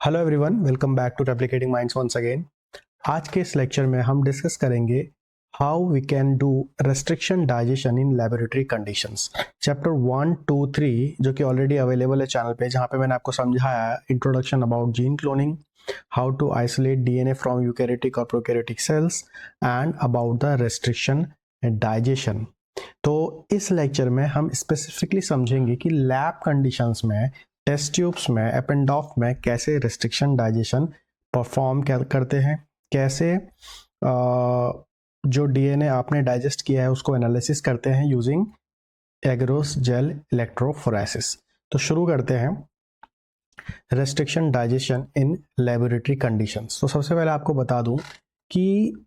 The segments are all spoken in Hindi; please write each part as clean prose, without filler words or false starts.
Hello everyone, welcome back to replicating minds once again. आज के इस लेक्चर में हम डिस्कस करेंगे how we can do restriction digestion in laboratory conditions. Chapter 1, 2, 3 जो कि ऑलरेडी अवेलेबल है चैनल पे, जहाँ पे मैंने आपको समझाया introduction about gene cloning, how to isolate DNA from eukaryotic और prokaryotic cells and about the restriction digestion. तो इस लेक्चर में हम स्पेसिफिकली समझेंगे कि लैब कंडीशंस में, टेस्ट ट्यूब्स में, एपेंडॉफ में कैसे रेस्ट्रिक्शन डाइजेशन परफॉर्म करते हैं, कैसे जो डीएनए आपने डाइजेस्ट किया है उसको एनालिसिस करते हैं यूजिंग एगरोस जेल इलेक्ट्रोफोरेसिस। तो शुरू करते हैं restriction digestion in laboratory conditions. तो सबसे पहले आपको बता दूं कि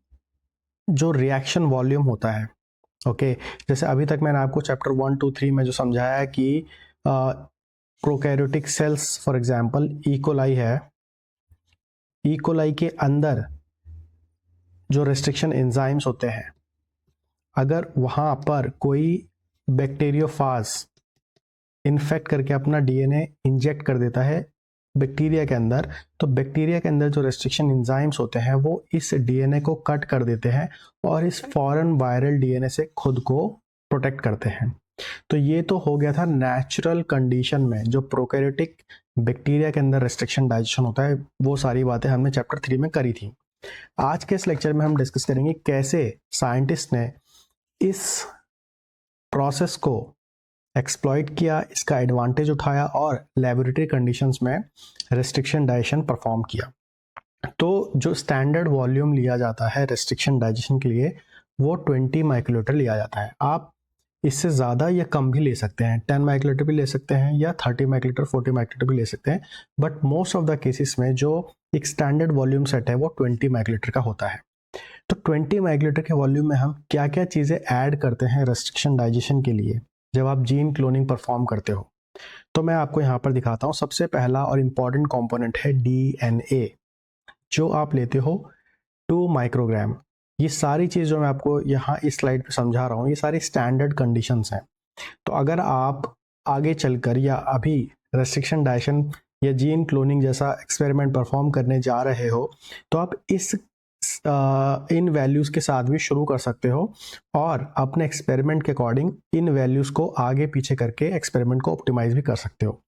जो रिएक्शन वॉल्यूम होता है, ओके, जैसे अभी तक मैंने आपको चैप्टर 1, 2, 3 में जो समझाया है कि prokaryotic cells for example E coli है, इकोलाई के अंदर जो रेस्ट्रिक्शन एंजाइम्स होते हैं, अगर वहाँ पर कोई बैक्टीरियोफाज इन्फेक्ट करके अपना डीएनए इंजेक्ट कर देता है बैक्टीरिया के अंदर, तो बैक्टीरिया के अंदर जो रेस्ट्रिक्शन एंजाइम्स होते हैं वो इस डीएनए को कट कर देते हैं और इस फॉरेन वायरल डीएनए से खुद को प्रोटेक्ट करते हैं। तो ये तो हो गया था नेचुरल कंडीशन में जो प्रोकैरियोटिक बैक्टीरिया के अंदर रेस्ट्रिक्शन डाइजेशन होता है, वो सारी बातें हमने चैप्टर 3 में करी थी। आज के इस लेक्चर में हम डिस्कस करेंगे कैसे साइंटिस्ट ने इस प्रोसेस को एक्सप्लॉइट किया, इसका एडवांटेज उठाया और लेबोरेटरी कंडीशंस में रेस्ट्रिक्शन डाइजेशन परफॉर्म किया। तो जो स्टैंडर्ड वॉल्यूम लिया जाता है रेस्ट्रिक्शन डाइजेशन के लिए वो 20 माइक्रोलीटर लिया जाता है। आप इससे ज़्यादा या कम भी ले सकते हैं, 10 माइक्रोलीटर भी ले सकते हैं या 30 माइक्रोलीटर, 40 माइक्रोलीटर भी ले सकते हैं, but most of the cases में जो एक स्टैंडर्ड वॉल्यूम सेट है वो 20 माइक्रोलीटर का होता है। तो 20 माइक्रोलीटर के वॉल्यूम में हम क्या क्या चीज़ें ऐड करते हैं रेस्ट्रिक्शन डाइजेशन के लिए जब आप जीन क्लोनिंग परफॉर्म करते हो, तो मैं आपको यहाँ पर दिखाता हूँ। सबसे पहला और इम्पॉर्टेंट कॉम्पोनेंट है डीएनए, जो आप लेते हो 2 माइक्रोग्राम। ये सारी चीज़ जो मैं आपको यहाँ इस स्लाइड पे समझा रहा हूँ, ये सारी स्टैंडर्ड कंडीशंस हैं। तो अगर आप आगे चलकर या अभी रेस्ट्रिक्शन डाइजेशन या जीन क्लोनिंग जैसा एक्सपेरिमेंट परफॉर्म करने जा रहे हो, तो आप इन वैल्यूज़ के साथ भी शुरू कर सकते हो और अपने एक्सपेरिमेंट के अकॉर्डिंग इन वैल्यूज़ को आगे पीछे करके एक्सपेरिमेंट को ऑप्टिमाइज भी कर सकते हो।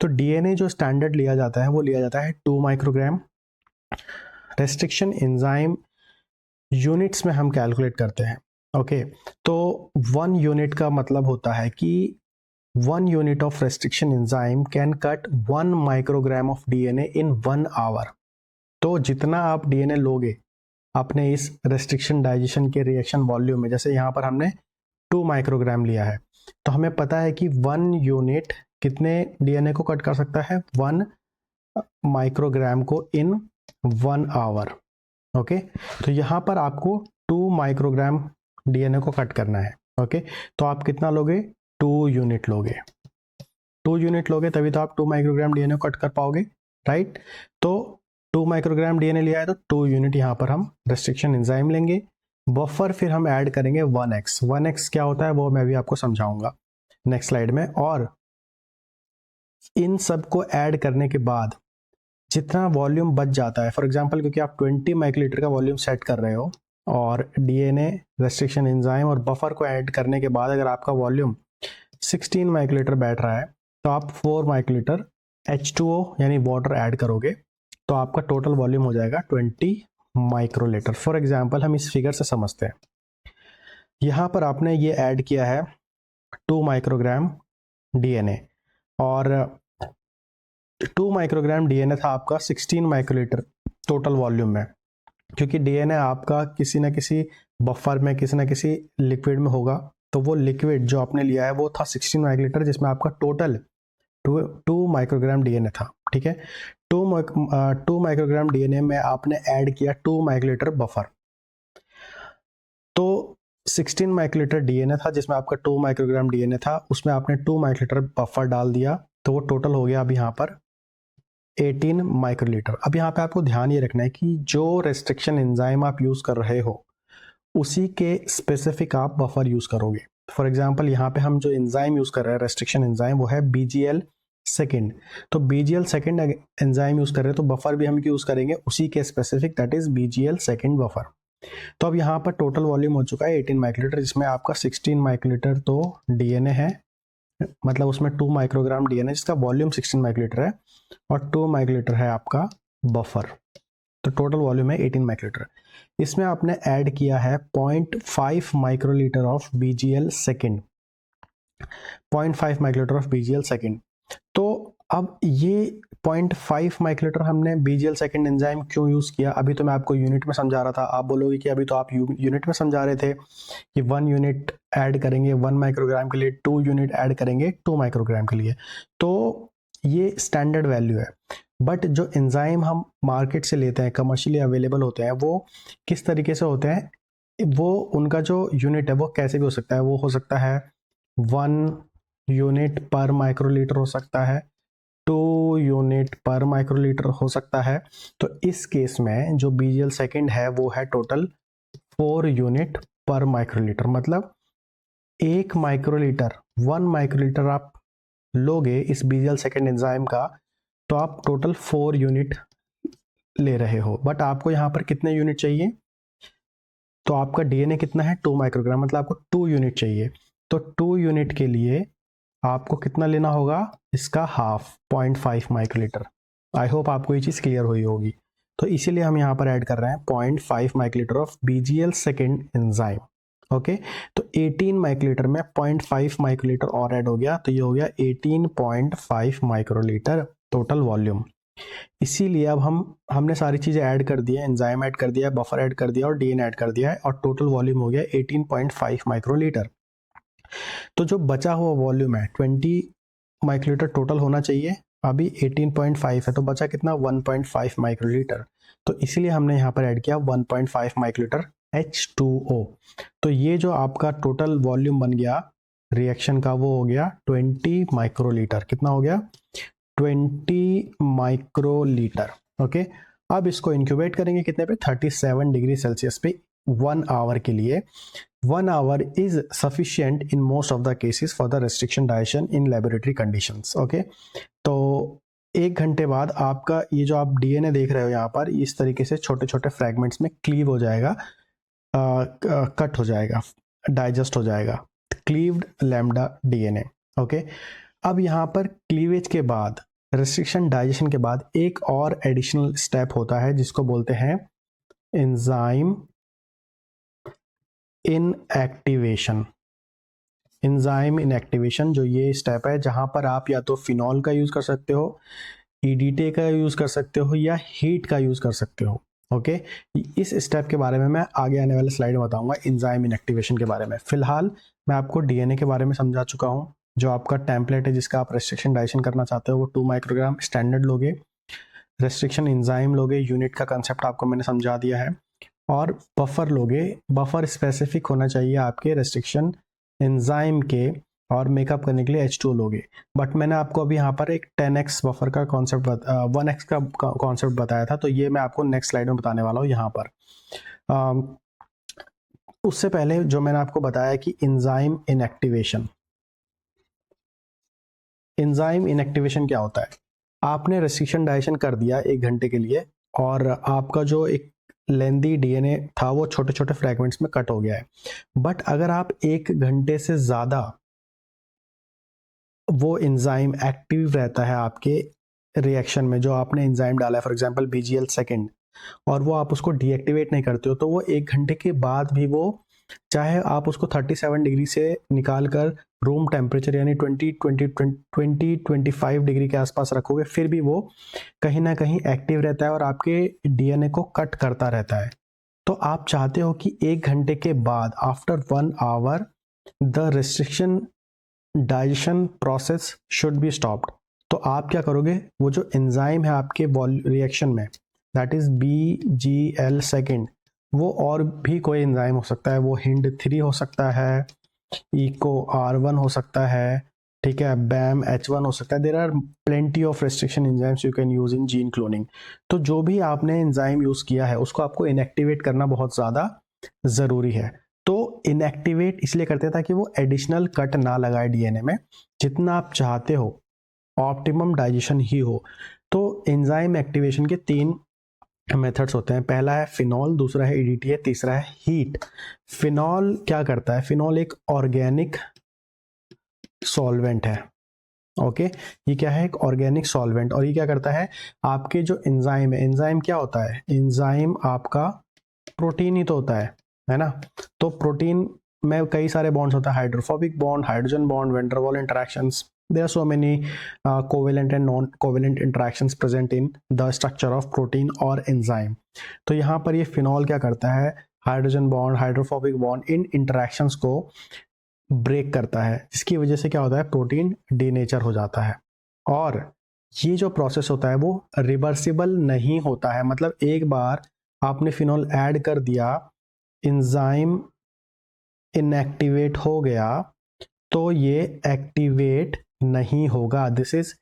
तो डीएनए जो स्टैंडर्ड लिया जाता है वो लिया जाता है 2 माइक्रोग्राम। रेस्ट्रिक्शन एंजाइम यूनिट्स में हम कैलकुलेट करते हैं, ओके। तो 1 यूनिट का मतलब होता है कि 1 unit of restriction enzyme can cut 1 microgram of DNA in 1 hour. तो जितना आप डीएनए लोगे अपने इस रेस्ट्रिक्शन डाइजेशन के रिएक्शन वॉल्यूम में, जैसे यहाँ पर हमने 2 माइक्रोग्राम लिया है, तो हमें पता है कि 1 यूनिट कितने डीएनए को कट कर सकता है, 1 माइक्रोग्राम को इन 1 आवर, ओके। तो यहाँ पर आपको 2 माइक्रोग्राम डीएनए को कट करना है, ओके। तो आप कितना लोगे, 2 यूनिट लोगे। 2 यूनिट लोगे तभी तो आप 2 माइक्रोग्राम डीएनए को कट कर पाओगे, राइट। तो 2 माइक्रोग्राम डीएनए लिया है तो 2 यूनिट यहाँ पर हम रेस्ट्रिक्शन एंजाइम लेंगे। बफर फिर हम ऐड करेंगे 1x। 1x क्या होता है वो मैं भी आपको समझाऊंगा नेक्स्ट स्लाइड में। और इन सब को ऐड करने के बाद जितना वॉल्यूम बच जाता है, फॉर एग्जांपल क्योंकि आप 20 माइक्रोलीटर का वॉल्यूम सेट कर रहे हो और डीएनए, रेस्ट्रिक्शन एंजाइम और बफर को ऐड करने के बाद अगर आपका वॉल्यूम 16 माइक्रोलीटर बैठ रहा है तो आप 4 माइक्रोलीटर H2O यानी वाटर ऐड करोगे तो आपका टोटल वॉल्यूम हो जाएगा 20 माइक्रोलीटर। फॉर एग्जांपल हम इस फिगर से समझते हैं, यहाँ पर आपने ये ऐड किया है 2 माइक्रोग्राम डीएनए और 2 माइक्रोग्राम डीएनए था आपका 16 माइक्रोलीटर टोटल वॉल्यूम में, क्योंकि डीएनए आपका किसी ना किसी बफर में, किसी ना किसी लिक्विड में होगा, तो वो लिक्विड जो आपने लिया है वो था 16 माइक्रोलीटर, जिसमें आपका टोटल 2 माइक्रोग्राम डीएनए था, ठीक है। 2 माइक्रोग्राम डीएनए में आपने ऐड किया 2 माइक्रोलीटर बफर, तो 16 माइक्रोलीटर डीएनए था जिसमें आपका 2 माइक्रोग्राम डीएनए था, उसमें आपने 2 माइक्रोलीटर बफर डाल दिया, तो वो टोटल हो गया अब यहाँ पर 18 माइक्रोलीटर। अब यहाँ पे आपको ध्यान ये रखना है कि जो रेस्ट्रिक्शन एंजाइम आप यूज़ कर रहे हो उसी के स्पेसिफिक आप बफर यूज़ करोगे। फॉर एग्जांपल यहाँ पे हम जो एंजाइम यूज़ कर रहे हैं रेस्ट्रिक्शन एंजाइम वो है BGL सेकेंड। तो BGL सेकेंड एंजाइम यूज कर रहे हैं, तो बफर भी हम यूज करेंगे उसी के specific, that is BGL second buffer. तो अब यहाँ पर टोटल वॉल्यूम हो चुका है 18 माइक्रोलीटर, जिसमें आपका 16 माइक्रोलीटर तो DNA है, मतलब उसमें 2 माइक्रोग्राम DNA, जिसका वॉल्यूम 16 माइक्रोलीटर है, और 2 माइक्रोलीटर है आपका बफर। तो टोटल वॉल्यूम है 18 माइक्रोलीटर। इसमें आपने ऐड किया है 0.5 microlitre of BGL second, 0.5 microlitre of BGL second. तो अब ये 0.5 माइक्रोलीटर हमने BGL सेकेंड एंजाइम क्यों यूज किया, अभी तो मैं आपको यूनिट में समझा रहा था। आप बोलोगे कि अभी तो आप यूनिट में समझा रहे थे कि 1 यूनिट ऐड करेंगे 1 माइक्रोग्राम के लिए, 2 यूनिट ऐड करेंगे 2 माइक्रोग्राम के लिए, तो ये स्टैंडर्ड वैल्यू है। बट जो एंजाइम हम मार्केट से लेते हैं, कमर्शियली अवेलेबल होते हैं, वो किस तरीके से होते हैं, वो उनका जो यूनिट है वो कैसे भी हो सकता है। वो हो सकता है 1 यूनिट पर माइक्रोलीटर हो सकता है, 2 यूनिट पर माइक्रोलीटर हो सकता है। तो इस केस में जो BGL सेकेंड है वो है टोटल 4 यूनिट पर माइक्रोलीटर, मतलब 1 माइक्रोलीटर, 1 माइक्रोलीटर आप लोगे इस BGL सेकेंड एंजाइम का, तो आप टोटल 4 यूनिट ले रहे हो। बट आपको यहाँ पर कितने यूनिट चाहिए, तो आपका DNA कितना है 2 माइक्रोग्राम, मतलब आपको 2 यूनिट चाहिए। तो 2 यूनिट के लिए आपको कितना लेना होगा, इसका हाफ, 0.5 माइक्रोलीटर। आई होप आपको ये चीज़ क्लियर हुई होगी। तो इसीलिए हम यहाँ पर ऐड कर रहे हैं 0.5 microlitre of BGL second enzyme. Okay, तो 18 माइक्रोलीटर में 0.5 माइक्रोलीटर और ऐड हो गया, तो ये हो गया 18.5 माइक्रोलीटर टोटल वॉल्यूम। इसीलिए अब हमने सारी चीज़ें ऐड कर दी है, एंजाइम ऐड कर दिया है, बफर ऐड कर दिया और DNA ऐड कर दिया है, और टोटल वॉल्यूम हो गया 18.5 माइक्रोलीटर। तो जो बचा हुआ वॉल्यूम है 20 माइक्रोलीटर टोटल होना चाहिए, अभी 18.5 है, तो बचा कितना 1.5 माइक्रोलीटर। तो इसीलिए हमने यहाँ पर ऐड किया 1.5 माइक्रोलीटर H2O। तो ये जो आपका टोटल वॉल्यूम बन गया रिएक्शन का, वो हो गया 20 माइक्रोलीटर। कितना हो गया 20 माइक्रोलीटर। ओके, अब इसको इंक्यूबेट करेंगे कितने पे, 37 डिग्री सेल्सियस पे 1 आवर के लिए। 1 hour is sufficient in most of the cases for the restriction digestion in laboratory conditions. Okay, तो 1 घंटे बाद आपका ये जो आप DNA देख रहे हो यहाँ पर, इस तरीके से छोटे छोटे फ्रैगमेंट्स में क्लीव हो जाएगा, कट हो जाएगा, डाइजेस्ट हो जाएगा, क्लीव्ड लैम्डा DNA। ओके, अब यहाँ पर क्लीवेज के बाद, रेस्ट्रिक्शन डाइजेशन के बाद एक और एडिशनल स्टेप होता है जिसको बोलते हैं एंजाइम इनएक्टिवेशन। एंजाइम इनएक्टिवेशन जो ये स्टेप है, जहां पर आप या तो फिनॉल का यूज कर सकते हो, EDTA का यूज कर सकते हो, या हीट का यूज कर सकते हो। ओके, इस स्टेप के बारे में मैं आगे आने वाले स्लाइड में बताऊंगा एंजाइम इनएक्टिवेशन के बारे में। फिलहाल मैं आपको DNA के बारे में समझा चुका हूँ, जो आपका टेम्पलेट है जिसका आप रेस्ट्रिक्शन डाइजेशन करना चाहते हो, वो 2 माइक्रोग्राम स्टैंडर्ड लोगे, रेस्ट्रिक्शन एंजाइम लोगे, यूनिट का कंसेप्ट आपको मैंने समझा दिया है, और बफर लोगे। बफर स्पेसिफिक होना चाहिए आपके रेस्ट्रिक्शन एंजाइम के, और मेकअप करने के लिए H2O लोगे। बट मैंने आपको अभी यहाँ पर एक 10x बफर का कॉन्सेप्ट 1x का कॉन्सेप्ट बताया था, तो ये मैं आपको नेक्स्ट स्लाइड में बताने वाला हूँ यहाँ पर। उससे पहले जो मैंने आपको बताया कि एंजाइम इनएक्टिवेशन, एंजाइम इनएक्टिवेशन क्या होता है। आपने रेस्ट्रिक्शन डाइजेशन कर दिया 1 घंटे के लिए, और आपका जो एक लेंदी DNA था वो छोटे छोटे फ्रैगमेंट्स में कट हो गया है। बट अगर आप 1 घंटे से ज़्यादा वो एंजाइम एक्टिव रहता है आपके रिएक्शन में, जो आपने एंजाइम डाला है फॉर एग्जांपल BGL सेकेंड, और वो आप उसको डीएक्टिवेट नहीं करते हो, तो वो 1 घंटे के बाद भी वो, चाहे आप उसको 37 डिग्री से निकाल कर रूम टेम्परेचर यानी 20-25 डिग्री के आसपास रखोगे, फिर भी वो कहीं ना कहीं एक्टिव रहता है और आपके DNA को कट करता रहता है। तो आप चाहते हो कि 1 घंटे के बाद, after 1 hour, the restriction digestion process should be stopped. तो आप क्या करोगे, वो जो एंजाइम है आपके रिएक्शन में, दैट इज BGL सेकेंड, वो और भी कोई एंजाइम हो सकता है, वो HIND3 हो सकता है, ECO R1 हो सकता है, ठीक है, BAM H1 हो सकता है। There are plenty of restriction enzymes you can use in gene cloning. तो जो भी आपने एंजाइम यूज किया है उसको आपको इनएक्टिवेट करना बहुत ज़्यादा ज़रूरी है। तो इनएक्टिवेट इसलिए करते हैं ताकि वो एडिशनल कट ना लगाए DNA में। जितना आप चाहते हो ऑप्टिमम डाइजेशन ही हो। तो एंजाइम एक्टिवेशन के 3 मेथड्स होते हैं। पहला है फिनॉल, दूसरा है ईडीटीए, तीसरा है हीट। फिनॉल क्या करता है? फिनॉल एक ऑर्गेनिक सॉल्वेंट है। ओके, ये क्या है? एक ऑर्गेनिक सॉल्वेंट। और ये क्या करता है? आपके जो एंजाइम है, एंजाइम क्या होता है? एंजाइम आपका प्रोटीन ही तो होता है ना? तो प्रोटीन में कई सारे बॉन्ड्स होता है, hydrophobic bond, hydrogen bond, van der Waals interactions. There are so many covalent and non-covalent interactions present in the structure of protein or enzyme. तो यहाँ पर ये फिनॉल क्या करता है? हाइड्रोजन बॉन्ड, हाइड्रोफोबिक बॉन्ड, इन इंटरेक्शंस को ब्रेक करता है, जिसकी वजह से क्या होता है? प्रोटीन डीनेचर हो जाता है। और ये जो प्रोसेस होता है वो रिवर्सिबल नहीं होता है। मतलब एक बार आपने फिनॉल ऐड कर दिया, एंजाइम इनएक्टिवेट हो गया, तो ये एक्टिवेट नहीं होगा। This is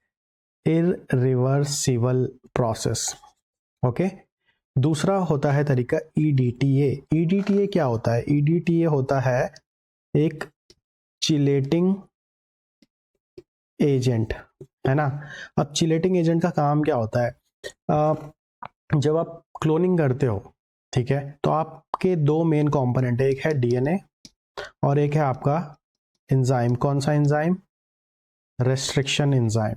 irreversible process. Okay, दूसरा होता है तरीका ईडीटीए। ईडीटीए क्या होता है? ईडीटीए होता है एक चिलेटिंग एजेंट, है ना? अब चिलेटिंग एजेंट का काम क्या होता है? जब आप क्लोनिंग करते हो, ठीक है, तो आपके 2 मेन कंपोनेंट है, एक है डीएनए और एक है आपका एंजाइम। कौन सा enzyme? Restriction enzyme.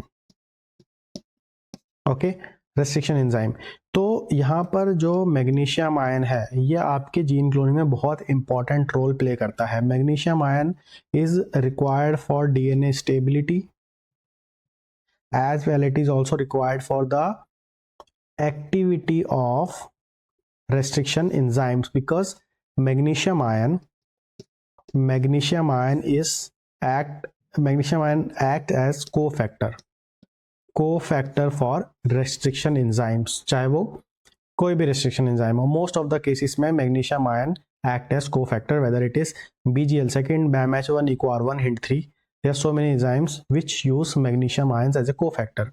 Okay, restriction enzyme. तो यहाँ पर जो मैग्नीशियम आयन है, ये आपके जीन क्लोनिंग में बहुत इंपॉर्टेंट रोल प्ले करता है। Magnesium ion is required for DNA stability, as well it is also required for the activity of restriction enzymes, because magnesium ion act as cofactor for restriction enzymes, चाहे वो कोई भी restriction enzyme हो। most of the cases में magnesium ion act as cofactor, whether it is BGL second, BAMH1, EcoR1, HINT3. There are so many enzymes which use magnesium ions as a cofactor.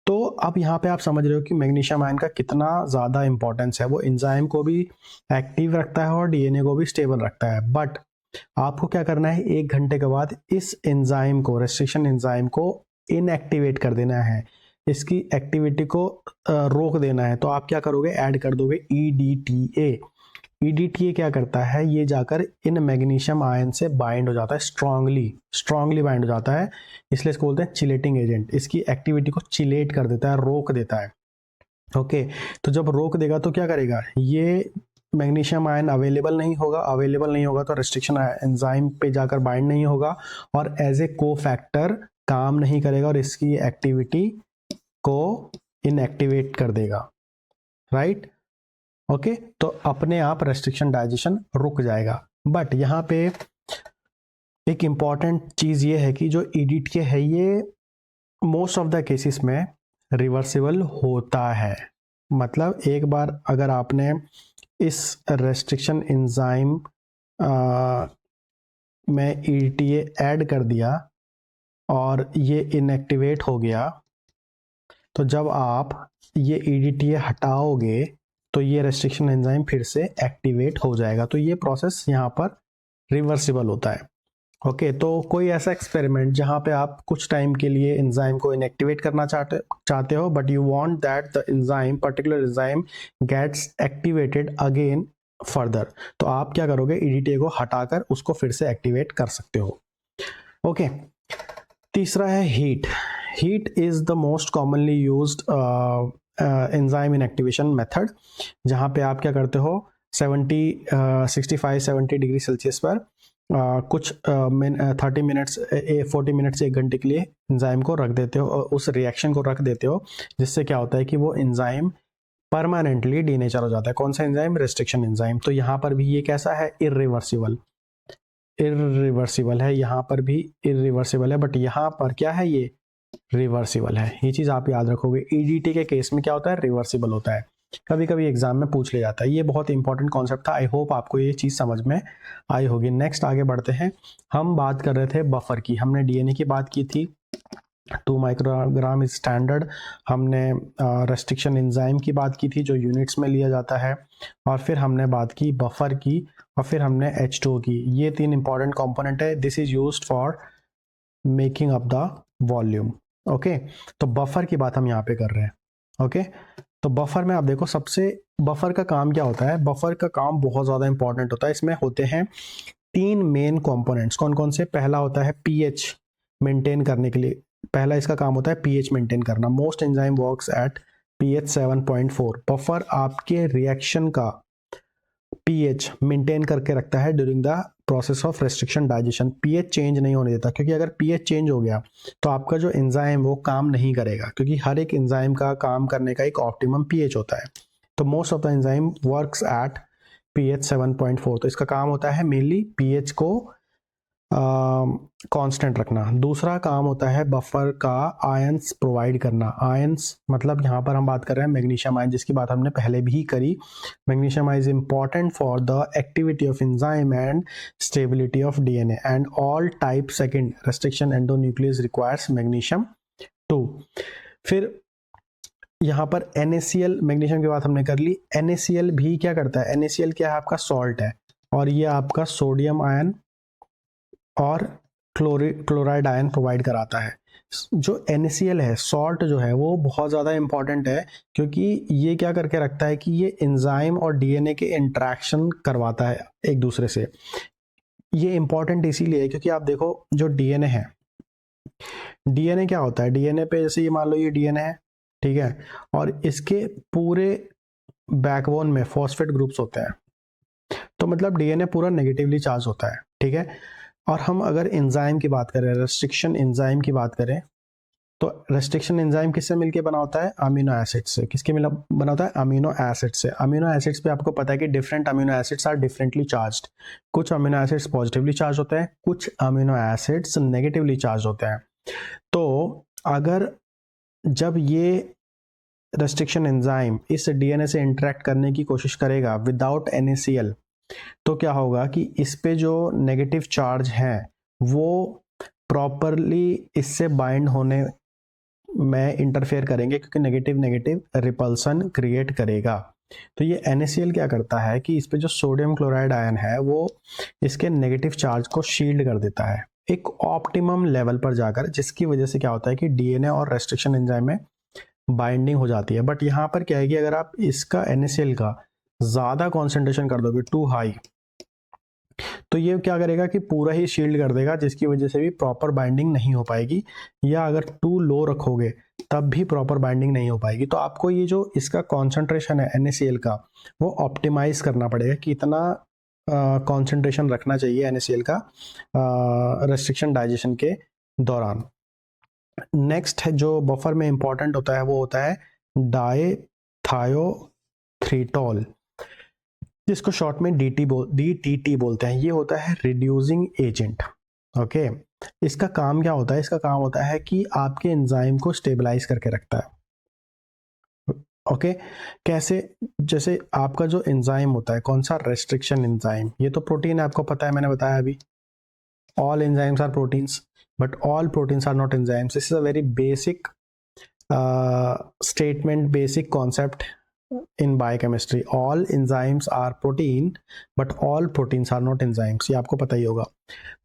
तो अब यहाँ पे आप समझ रहे हो कि मैग्नीशियम आयन का कितना ज़्यादा इंपॉर्टेंस है। वो एंजाइम को भी एक्टिव रखता है और डीएनए को भी स्टेबल रखता है। बट आपको क्या करना है? 1 घंटे के बाद इस एंजाइम को, रेस्ट्रिक्शन एंजाइम को इनएक्टिवेट कर देना है, इसकी एक्टिविटी को रोक देना है। तो आप क्या करोगे? ऐड कर दोगे ईडीटीए। ईडीटीए क्या करता है? ये जाकर इन मैग्नीशियम आयन से बाइंड हो जाता है, स्ट्रांगली बाइंड हो जाता है, इसलिए इसको बोलते हैं चिलेटिंग एजेंट। इसकी एक्टिविटी को चिलेट कर देता है, रोक देता है। ओके, तो जब रोक देगा तो क्या करेगा? ये मैग्नीशियम आयन अवेलेबल नहीं होगा तो रेस्ट्रिक्शन एंजाइम पे जाकर बाइंड नहीं होगा और एज ए कोफैक्टर काम नहीं करेगा और इसकी एक्टिविटी को इनएक्टिवेट कर देगा, राइट? ओके, तो अपने आप रेस्ट्रिक्शन डाइजेशन रुक जाएगा। बट यहाँ पे एक इम्पॉर्टेंट चीज़ ये है कि जो ईडीटीए है ये मोस्ट ऑफ द केसेस में रिवर्सिबल होता है। मतलब एक बार अगर आपने इस रेस्ट्रिक्शन एंजाइम में ईडीटीए ऐड कर दिया और ये इनएक्टिवेट हो गया, तो जब आप ये ईडीटीए हटाओगे तो ये रेस्ट्रिक्शन एंजाइम फिर से एक्टिवेट हो जाएगा। तो ये प्रोसेस यहाँ पर रिवर्सिबल होता है। ओके, तो कोई ऐसा एक्सपेरिमेंट जहाँ पे आप कुछ टाइम के लिए एंजाइम को इनएक्टिवेट करना चाहते हो, but you want that the enzyme, particular enzyme gets activated again further, तो आप क्या करोगे? ईडीटीए को हटाकर उसको फिर से एक्टिवेट कर सकते हो। ओके, तीसरा है heat. Heat is the most commonly used enzyme inactivation method, जहाँ पे आप क्या करते हो? 65-70 डिग्री सेल्सियस पर कुछ 30 मिनट्स 40 मिनट्स 1 घंटे के लिए एंजाइम को रख देते हो और उस रिएक्शन को रख देते हो, जिससे क्या होता है कि वो एंजाइम परमानेंटली डीनेचर हो जाता है। कौन सा एंजाइम? Restriction enzyme. तो यहाँ पर भी ये कैसा है? इरिवर्सिबल है। यहाँ पर भी इरिवर्सिबल है, बट यहाँ पर क्या है? ये रिवर्सिबल है। ये चीज आप याद रखोगे। ईडीटी के केस में क्या होता है? रिवर्सिबल होता है। कभी कभी एग्जाम में पूछ लिया जाता है। ये बहुत इंपॉर्टेंट कॉन्सेप्ट था। आई होप आपको ये चीज समझ में आई होगी। नेक्स्ट आगे बढ़ते हैं। हम बात कर रहे थे बफर की। हमने डीएनए की बात की थी, 2 माइक्रोग्राम इज स्टैंडर्ड। हमने रेस्ट्रिक्शन एंजाइम की बात की थी जो यूनिट्स में लिया जाता है, और फिर हमने बात की बफर की, और फिर हमने H2O की। ये 3 इंपॉर्टेंट कंपोनेंट है। This is used for making up the volume. Okay, तो बफर की बात हम यहाँ पे कर रहे हैं। ओके, तो बफर में आप देखो, सबसे बफर का काम क्या होता है? बफर का काम बहुत ज़्यादा इंपॉर्टेंट होता है। इसमें होते हैं 3 मेन कंपोनेंट्स। कौन कौन से? पहला होता है पीएच मेंटेन करने के लिए, पहला इसका काम होता है पीएच मेंटेन करना। Most enzyme works at pH 7.4। Buffer आपके रिएक्शन का पीएच मेंटेन करके रखता है during the process of restriction digestion. PH change नहीं होने देता, क्योंकि अगर पीएच चेंज हो गया तो आपका जो एंजाइम वो काम नहीं करेगा, क्योंकि हर एक एंजाइम का काम करने का एक ऑप्टिमम पीएच होता है। तो most of the enzyme works at pH 7.4। तो इसका काम होता है मेनली पीएच को कांस्टेंट रखना। दूसरा काम होता है बफर का आयंस प्रोवाइड करना। आयंस मतलब यहाँ पर हम बात कर रहे हैं मैग्नीशियम आयन, जिसकी बात हमने पहले भी करी। Magnesium ion is important for the activity of enzyme and stability of DNA and all type second restriction endonuclease requires magnesium 2। फिर यहाँ पर NaCl, मैग्नीशियम की बात हमने कर ली। NaCl भी क्या करता है? NaCl क्या है? आपका सॉल्ट है, और ये आपका सोडियम आयन और क्लोराइड आयन प्रोवाइड कराता है। जो NaCl है, सॉल्ट जो है, वो बहुत ज़्यादा इंपॉर्टेंट है, क्योंकि ये क्या करके रखता है कि ये एंजाइम और डीएनए के इंटरेक्शन करवाता है एक दूसरे से। ये इंपॉर्टेंट इसीलिए है क्योंकि आप देखो, जो डीएनए है, डीएनए क्या होता है? डीएनए पे जैसे ये मान लो ये डीएनए है, ठीक है, और इसके पूरे बैकबोन में फॉस्फेट ग्रुप्स होते हैं। तो मतलब डीएनए पूरा नेगेटिवली चार्ज होता है, ठीक है। और हम अगर एंजाइम की बात करें, रेस्ट्रिक्शन एंजाइम की बात करें, तो रेस्ट्रिक्शन एंजाइम किससे मिलके बना होता है? अमीनो एसिड से। किसके मिला बना होता है? अमीनो एसिड से। अमीनो एसिड्स पे आपको पता है कि different amino acids are differently charged. कुछ अमीनो एसिड्स पॉजिटिवली चार्ज होते हैं, कुछ अमीनो एसिड्स नेगेटिवली चार्ज होते हैं। तो अगर जब ये रेस्ट्रिक्शन एंजाइम इस डीएनए से इंटरेक्ट करने की कोशिश करेगा विदाउट NaCl, तो क्या होगा कि इस पे जो नेगेटिव चार्ज है वो प्रॉपरली इससे बाइंड होने में इंटरफेयर करेंगे, क्योंकि नेगेटिव नेगेटिव रिपल्सन क्रिएट करेगा। तो ये NaCl क्या करता है कि इस पे जो सोडियम क्लोराइड आयन है वो इसके नेगेटिव चार्ज को शील्ड कर देता है एक ऑप्टिमम लेवल पर जाकर, जिसकी वजह से क्या होता है कि डीएनए और रेस्ट्रिक्शन एंजाइम में बाइंडिंग हो जाती है। बट यहाँ पर क्या है कि अगर आप इसका NaCl का ज़्यादा कॉन्सेंट्रेशन कर दोगे, टू हाई, तो ये क्या करेगा कि पूरा ही शील्ड कर देगा, जिसकी वजह से भी प्रॉपर बाइंडिंग नहीं हो पाएगी। या अगर टू लो रखोगे तब भी प्रॉपर बाइंडिंग नहीं हो पाएगी। तो आपको ये जो इसका कॉन्सेंट्रेशन है NaCl का, वो ऑप्टिमाइज करना पड़ेगा कि इतना कॉन्सेंट्रेशन रखना चाहिए NaCl का रेस्ट्रिक्शन डाइजेशन के दौरान। नेक्स्ट है जो बफर में इंपॉर्टेंट होता है, वो होता है डायथायोथ्रीटोल, जिसको शॉर्ट में DTT बोलते हैं। ये होता है रिड्यूसिंग एजेंट। ओके, इसका काम क्या होता है? इसका काम होता है कि आपके एंजाइम को स्टेबलाइज करके रखता है। ओके, कैसे? जैसे आपका जो एंजाइम होता है, कौन सा? Restriction enzyme. ये तो प्रोटीन है, आपको पता है, मैंने बताया अभी। All enzymes are proteins, but all proteins are not enzymes. This is a very basic statement, basic concept in biochemistry. All enzymes are protein, but all proteins are not enzymes. ये आपको पता ही होगा।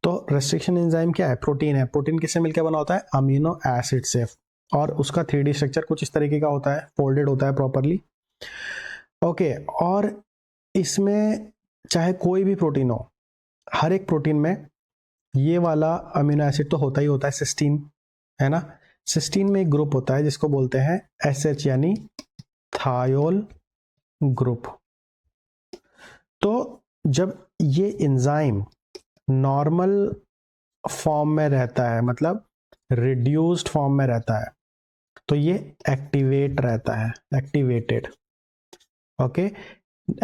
तो रेस्ट्रिक्शन एंजाइम क्या है? प्रोटीन है। प्रोटीन किससे मिलकर बना होता है? अमीनो एसिड से। और उसका 3D स्ट्रक्चर कुछ इस तरीके का होता है, फोल्डेड होता है प्रॉपरली। ओके, और इसमें चाहे कोई भी प्रोटीन हो, हर एक प्रोटीन में ये वाला अमीनो एसिड तो होता ही होता है, सिस्टीन, है ना। सिस्टीन में एक ग्रुप होता है जिसको बोलते हैं SH, यानी थायोल ग्रुप। तो जब ये एंजाइम नॉर्मल फॉर्म में रहता है, मतलब रिड्यूस्ड फॉर्म में रहता है, तो ये एक्टिवेट रहता है, एक्टिवेटेड। ओके,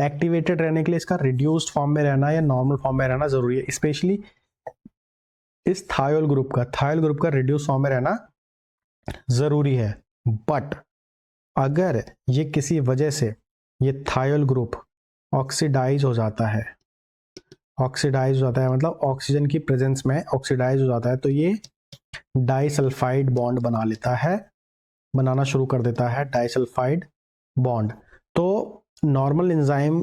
एक्टिवेटेड रहने के लिए इसका रिड्यूस्ड फॉर्म में रहना या नॉर्मल फॉर्म में रहना जरूरी है। स्पेशली इस थायोल ग्रुप का रिड्यूस्ड फॉर्म में रहना जरूरी है। बट अगर ये किसी वजह से ये थायोल ग्रुप ऑक्सीडाइज हो जाता है, मतलब ऑक्सीजन की प्रेजेंस में ऑक्सीडाइज हो जाता है, तो ये डाइसल्फाइड बॉन्ड बनाना शुरू कर देता है, डाइसल्फाइड बॉन्ड। तो नॉर्मल एंजाइम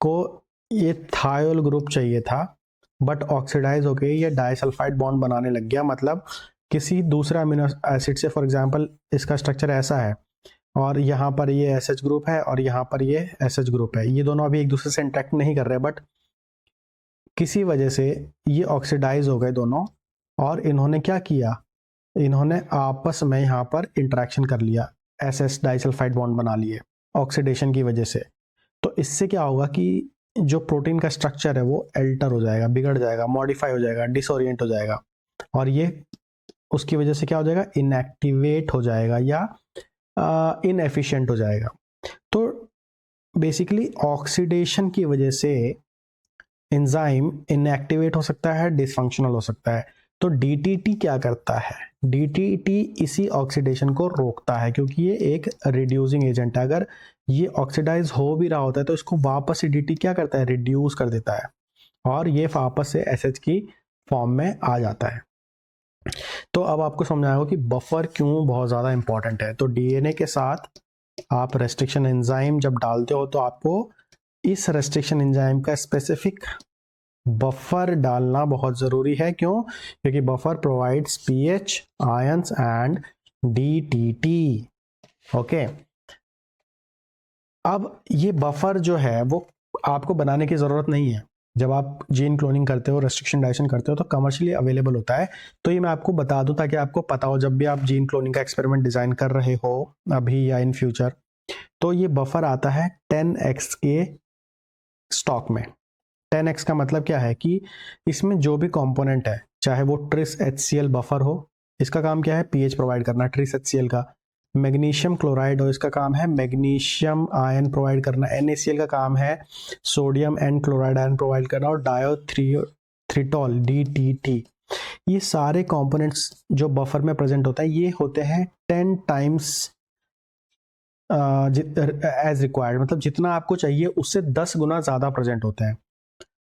को ये थायोल ग्रुप चाहिए था, बट ऑक्सीडाइज होके ये डाइसल्फाइड बॉन्ड बनाने लग गया। मतलब किसी दूसरे अमीनो एसिड से, फॉर एग्जांपल इसका स्ट्रक्चर ऐसा है और यहाँ पर ये SH ग्रुप है और यहाँ पर ये SH ग्रुप है, ये दोनों अभी एक दूसरे से इंटरेक्ट नहीं कर रहे, बट किसी वजह से ये ऑक्सीडाइज हो गए दोनों, और इन्होंने क्या किया, इन्होंने आपस में यहाँ पर इंटरेक्शन कर लिया, SS डाइसल्फाइड बॉन्ड बना लिए ऑक्सीडेशन की वजह से। तो इससे क्या होगा कि जो प्रोटीन का स्ट्रक्चर है वो अल्टर हो जाएगा, बिगड़ जाएगा, मॉडिफाई हो जाएगा, डिसओरिएंट हो जाएगा, और ये उसकी वजह से क्या हो जाएगा, इनएक्टिवेट हो जाएगा या इनएफिशिएंट हो जाएगा। तो बेसिकली ऑक्सीडेशन की वजह से एंजाइम इनएक्टिवेट हो सकता है, डिसफंक्शनल हो सकता है। तो DTT क्या करता है, DTT इसी ऑक्सीडेशन को रोकता है, क्योंकि ये एक रिड्यूसिंग एजेंट है। अगर ये ऑक्सीडाइज हो भी रहा होता है तो इसको वापस से DTT क्या करता है, रिड्यूस कर देता है, और ये वापस से SH की फॉर्म में आ जाता है। तो अब आपको समझ आएगा कि बफर क्यों बहुत ज़्यादा इंपॉर्टेंट है। तो DNA के साथ आप रेस्ट्रिक्शन एंजाइम जब डालते हो तो आपको इस रेस्ट्रिक्शन एंजाइम का स्पेसिफिक बफर डालना बहुत ज़रूरी है। क्यों? क्योंकि buffer provides pH, ions and DTT। Okay, अब ये बफर जो है वो आपको बनाने की ज़रूरत नहीं है। जब आप जीन क्लोनिंग करते हो, रेस्ट्रिक्शन डाइजेशन करते हो, तो कमर्शियली अवेलेबल होता है। तो ये मैं आपको बता दूं ताकि आपको पता हो, जब भी आप जीन क्लोनिंग का एक्सपेरिमेंट डिज़ाइन कर रहे हो अभी या इन फ्यूचर, तो ये बफर आता है 10x के स्टॉक में। 10x का मतलब क्या है कि इसमें जो भी कंपोनेंट है, चाहे वो ट्रिस HCl बफर हो, इसका काम क्या है, pH प्रोवाइड करना ट्रिस HCl का। मैग्नीशियम क्लोराइड हो, इसका काम है मैग्नीशियम आयन प्रोवाइड करना। NaCl का काम है sodium and chloride ion provide करना। और डायोथ्रिटॉल DTT, ये सारे कंपोनेंट्स जो बफर में प्रेजेंट होता है ये होते हैं 10 टाइम्स एज रिक्वायर्ड, मतलब जितना आपको चाहिए उससे 10 गुना ज़्यादा प्रेजेंट होते हैं।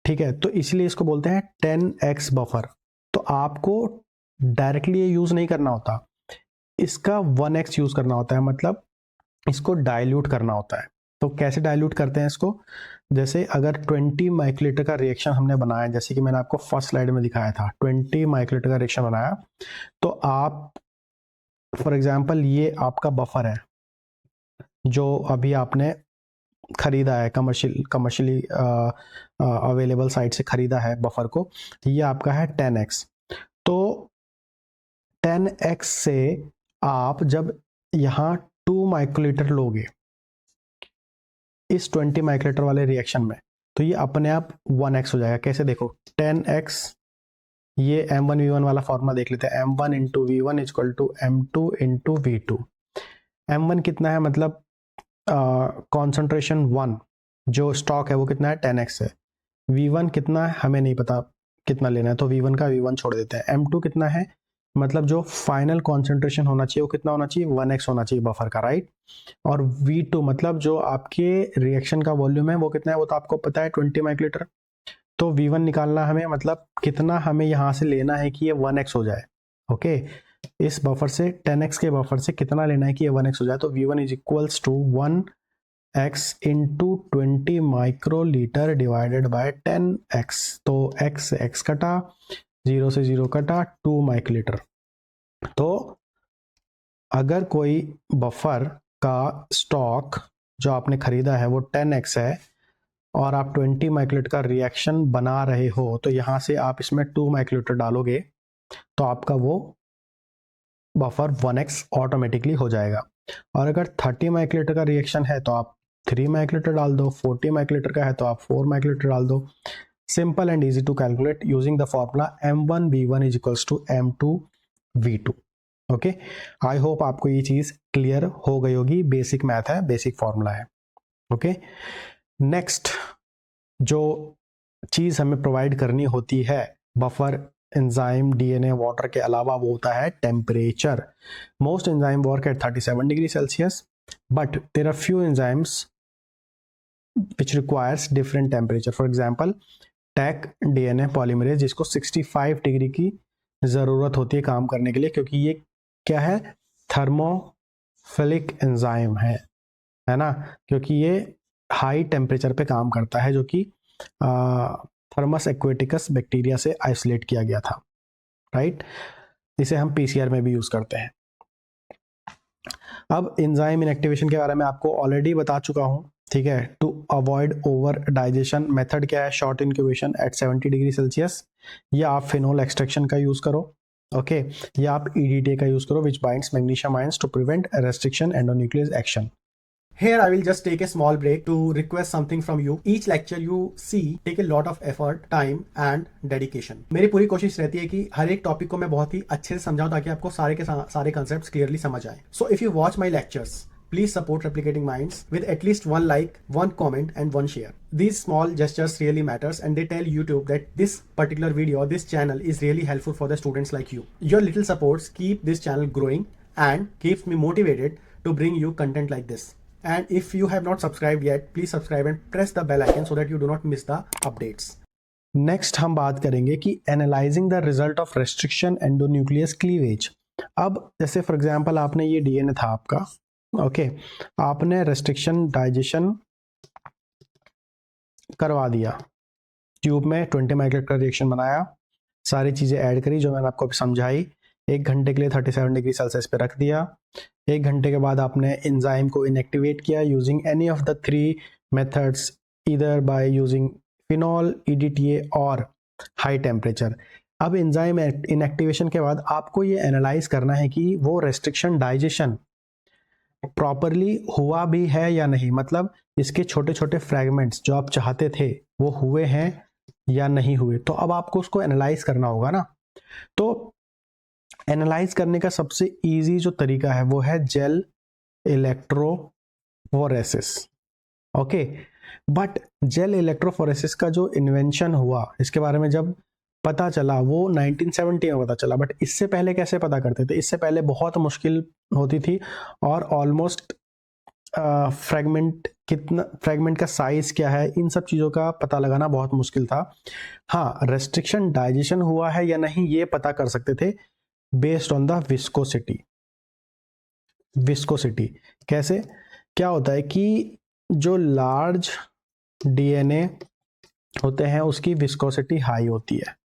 ठीक है, तो इसलिए इसको बोलते हैं 10x बफर। तो आपको डायरेक्टली ये यूज़ नहीं करना होता, इसका 1x यूज़ करना होता है, मतलब इसको डाइल्यूट करना होता है। तो कैसे डाइल्यूट करते हैं इसको, जैसे अगर 20 माइक्रोलीटर का रिएक्शन हमने बनाया, जैसे कि मैंने आपको फर्स्ट स्लाइड में दिखाया था, 20 माइक्रोलीटर का रिएक्शन बनाया, तो आप फॉर एग्जांपल ये आपका बफर है जो अभी आपने खरीदा है, कमर्शियली अवेलेबल साइट से खरीदा है बफर को, ये आपका है 10x। तो 10x से आप जब यहाँ 2 माइक्रोलीटर लोगे इस 20 माइक्रोलीटर वाले रिएक्शन में, तो ये अपने आप 1x हो जाएगा। कैसे, देखो 10x, ये M1V1 वाला फॉर्मूला देख लेते हैं, M1 into V1 equal to M2 into V2। M1 कितना है, मतलब कॉन्सेंट्रेशन 1 जो स्टॉक है वो कितना है, 10x है। V1 कितना है हमें नहीं पता कितना लेना है, तो V1 का V1 छोड़ देते हैं। M2 कितना है, मतलब जो फाइनल कॉन्सेंट्रेशन होना चाहिए वो कितना होना चाहिए, 1x होना चाहिए बफर का, राइट। और V2 मतलब जो आपके रिएक्शन का वॉल्यूम है वो कितना है, वो तो आपको पता है 20 माइक्रोलीटर। तो V1 निकालना हमें, मतलब कितना हमें यहाँ से लेना है कि ये 1x हो जाए। ओके, इस बफर से 10x के बफर से कितना लेना है कि ये 1x हो जाए, तो V1 is equals to 1x into 20 microlitre divided by 10x। तो x कटा, 0 से 0 कटा, 2 माइक्रोलीटर। तो अगर कोई बफर का स्टॉक जो आपने खरीदा है वो 10x है और आप 20 माइक्रोलीटर का रिएक्शन बना रहे हो, तो यहाँ से आप इसमें 2 माइक्रोलीटर डालोगे तो आपका वो बफर 1x ऑटोमेटिकली हो जाएगा। और अगर 30 माइक्रोलीटर का रिएक्शन है तो आप 3 माइक्रोलीटर डाल दो, 40 माइक्रोलीटर का है तो आप 4 माइक्रोलीटर डाल दो। Simple and easy to calculate using the formula M1V1 is equals to M2V2। Okay, I hope आपको ये चीज़ क्लियर हो गई होगी। बेसिक मैथ है, बेसिक फॉर्मूला है। ओके, नेक्स्ट जो चीज़ हमें प्रोवाइड करनी होती है बफर, एंजाइम, DNA, वाटर के अलावा, वो होता है temperature. Most enzyme work at 37 degree Celsius, but there are few enzymes which requires different temperature. For example, Taq DNA polymerase, जिसको 65 डिग्री की ज़रूरत होती है काम करने के लिए, क्योंकि ये क्या है, थर्मोफिलिक एंजाइम है ना, क्योंकि ये हाई टेम्परेचर पे काम करता है, जो कि थर्मस एक्वेटिकस बैक्टीरिया से आइसोलेट किया गया था, राइट। इसे हम पीसीआर में भी यूज़ करते हैं। अब एंजाइम इनएक्टिवेशन के बारे में आपको ऑलरेडी बता चुका हूँ, ठीक है। To avoid over digestion method क्या है, short incubation at 70 degree Celsius, या आप फिनोल एक्सट्रैक्शन का यूज़ करो, ओके, या आप ईडीटी का यूज़ करो which binds magnesium ions to prevent restriction endonuclease action. Here I will just take a small break to request something from you. Each lecture you see take a lot of effort, time and dedication. मेरी पूरी कोशिश रहती है कि हर एक टॉपिक को मैं बहुत ही अच्छे से समझाऊं ताकि आपको सारे के सारे concepts clearly समझ आए. So if you watch my lectures, please support Replicating Minds with at least one like, one comment and one share. These small gestures really matters and they tell YouTube that this particular video, this channel is really helpful for the students like you. Your little supports keep this channel growing and keeps me motivated to bring you content like this. And if you have not subscribed yet, please subscribe and press the bell icon so that you do not miss the updates. Next हम बात करेंगे कि analyzing the result of restriction endonuclease cleavage. अब जैसे फॉर एग्जांपल आपने ये डीएनए था आपका, ओके, आपने रेस्ट्रिक्शन डाइजेशन करवा दिया, ट्यूब में 20 माइक्रोग्राम का रिएक्शन बनाया, सारी चीज़ें ऐड करी जो मैंने आपको समझाई, 1 घंटे के लिए 37 डिग्री सेल्सियस पे रख दिया। 1 घंटे के बाद आपने एंजाइम को इनएक्टिवेट किया using any of the 3 methods, either by using phenol, EDTA और हाई टेम्परेचर। अब एंजाइम इनएक्टिवेशन के बाद आपको ये एनालाइज करना है कि वो रेस्ट्रिक्शन डाइजेशन प्रॉपरली हुआ भी है या नहीं, मतलब इसके छोटे छोटे फ्रैगमेंट्स जो आप चाहते थे वो हुए हैं या नहीं हुए। तो अब आपको उसको एनालाइज करना होगा ना। तो एनालाइज करने का सबसे इजी जो तरीका है वो है gel electrophoresis, okay. But gel electrophoresis का जो इन्वेंशन हुआ, इसके बारे में जब पता चला वो 1970 में पता चला, बट इससे पहले कैसे पता करते थे? इससे पहले बहुत मुश्किल होती थी और ऑलमोस्ट फ्रैगमेंट का साइज क्या है, इन सब चीज़ों का पता लगाना बहुत मुश्किल था। हाँ, रेस्ट्रिक्शन डाइजेशन हुआ है या नहीं ये पता कर सकते थे बेस्ड ऑन द विस्कोसिटी। कैसे? क्या होता है कि जो लार्ज डीएनए होते हैं उसकी विस्कोसिटी हाई होती है,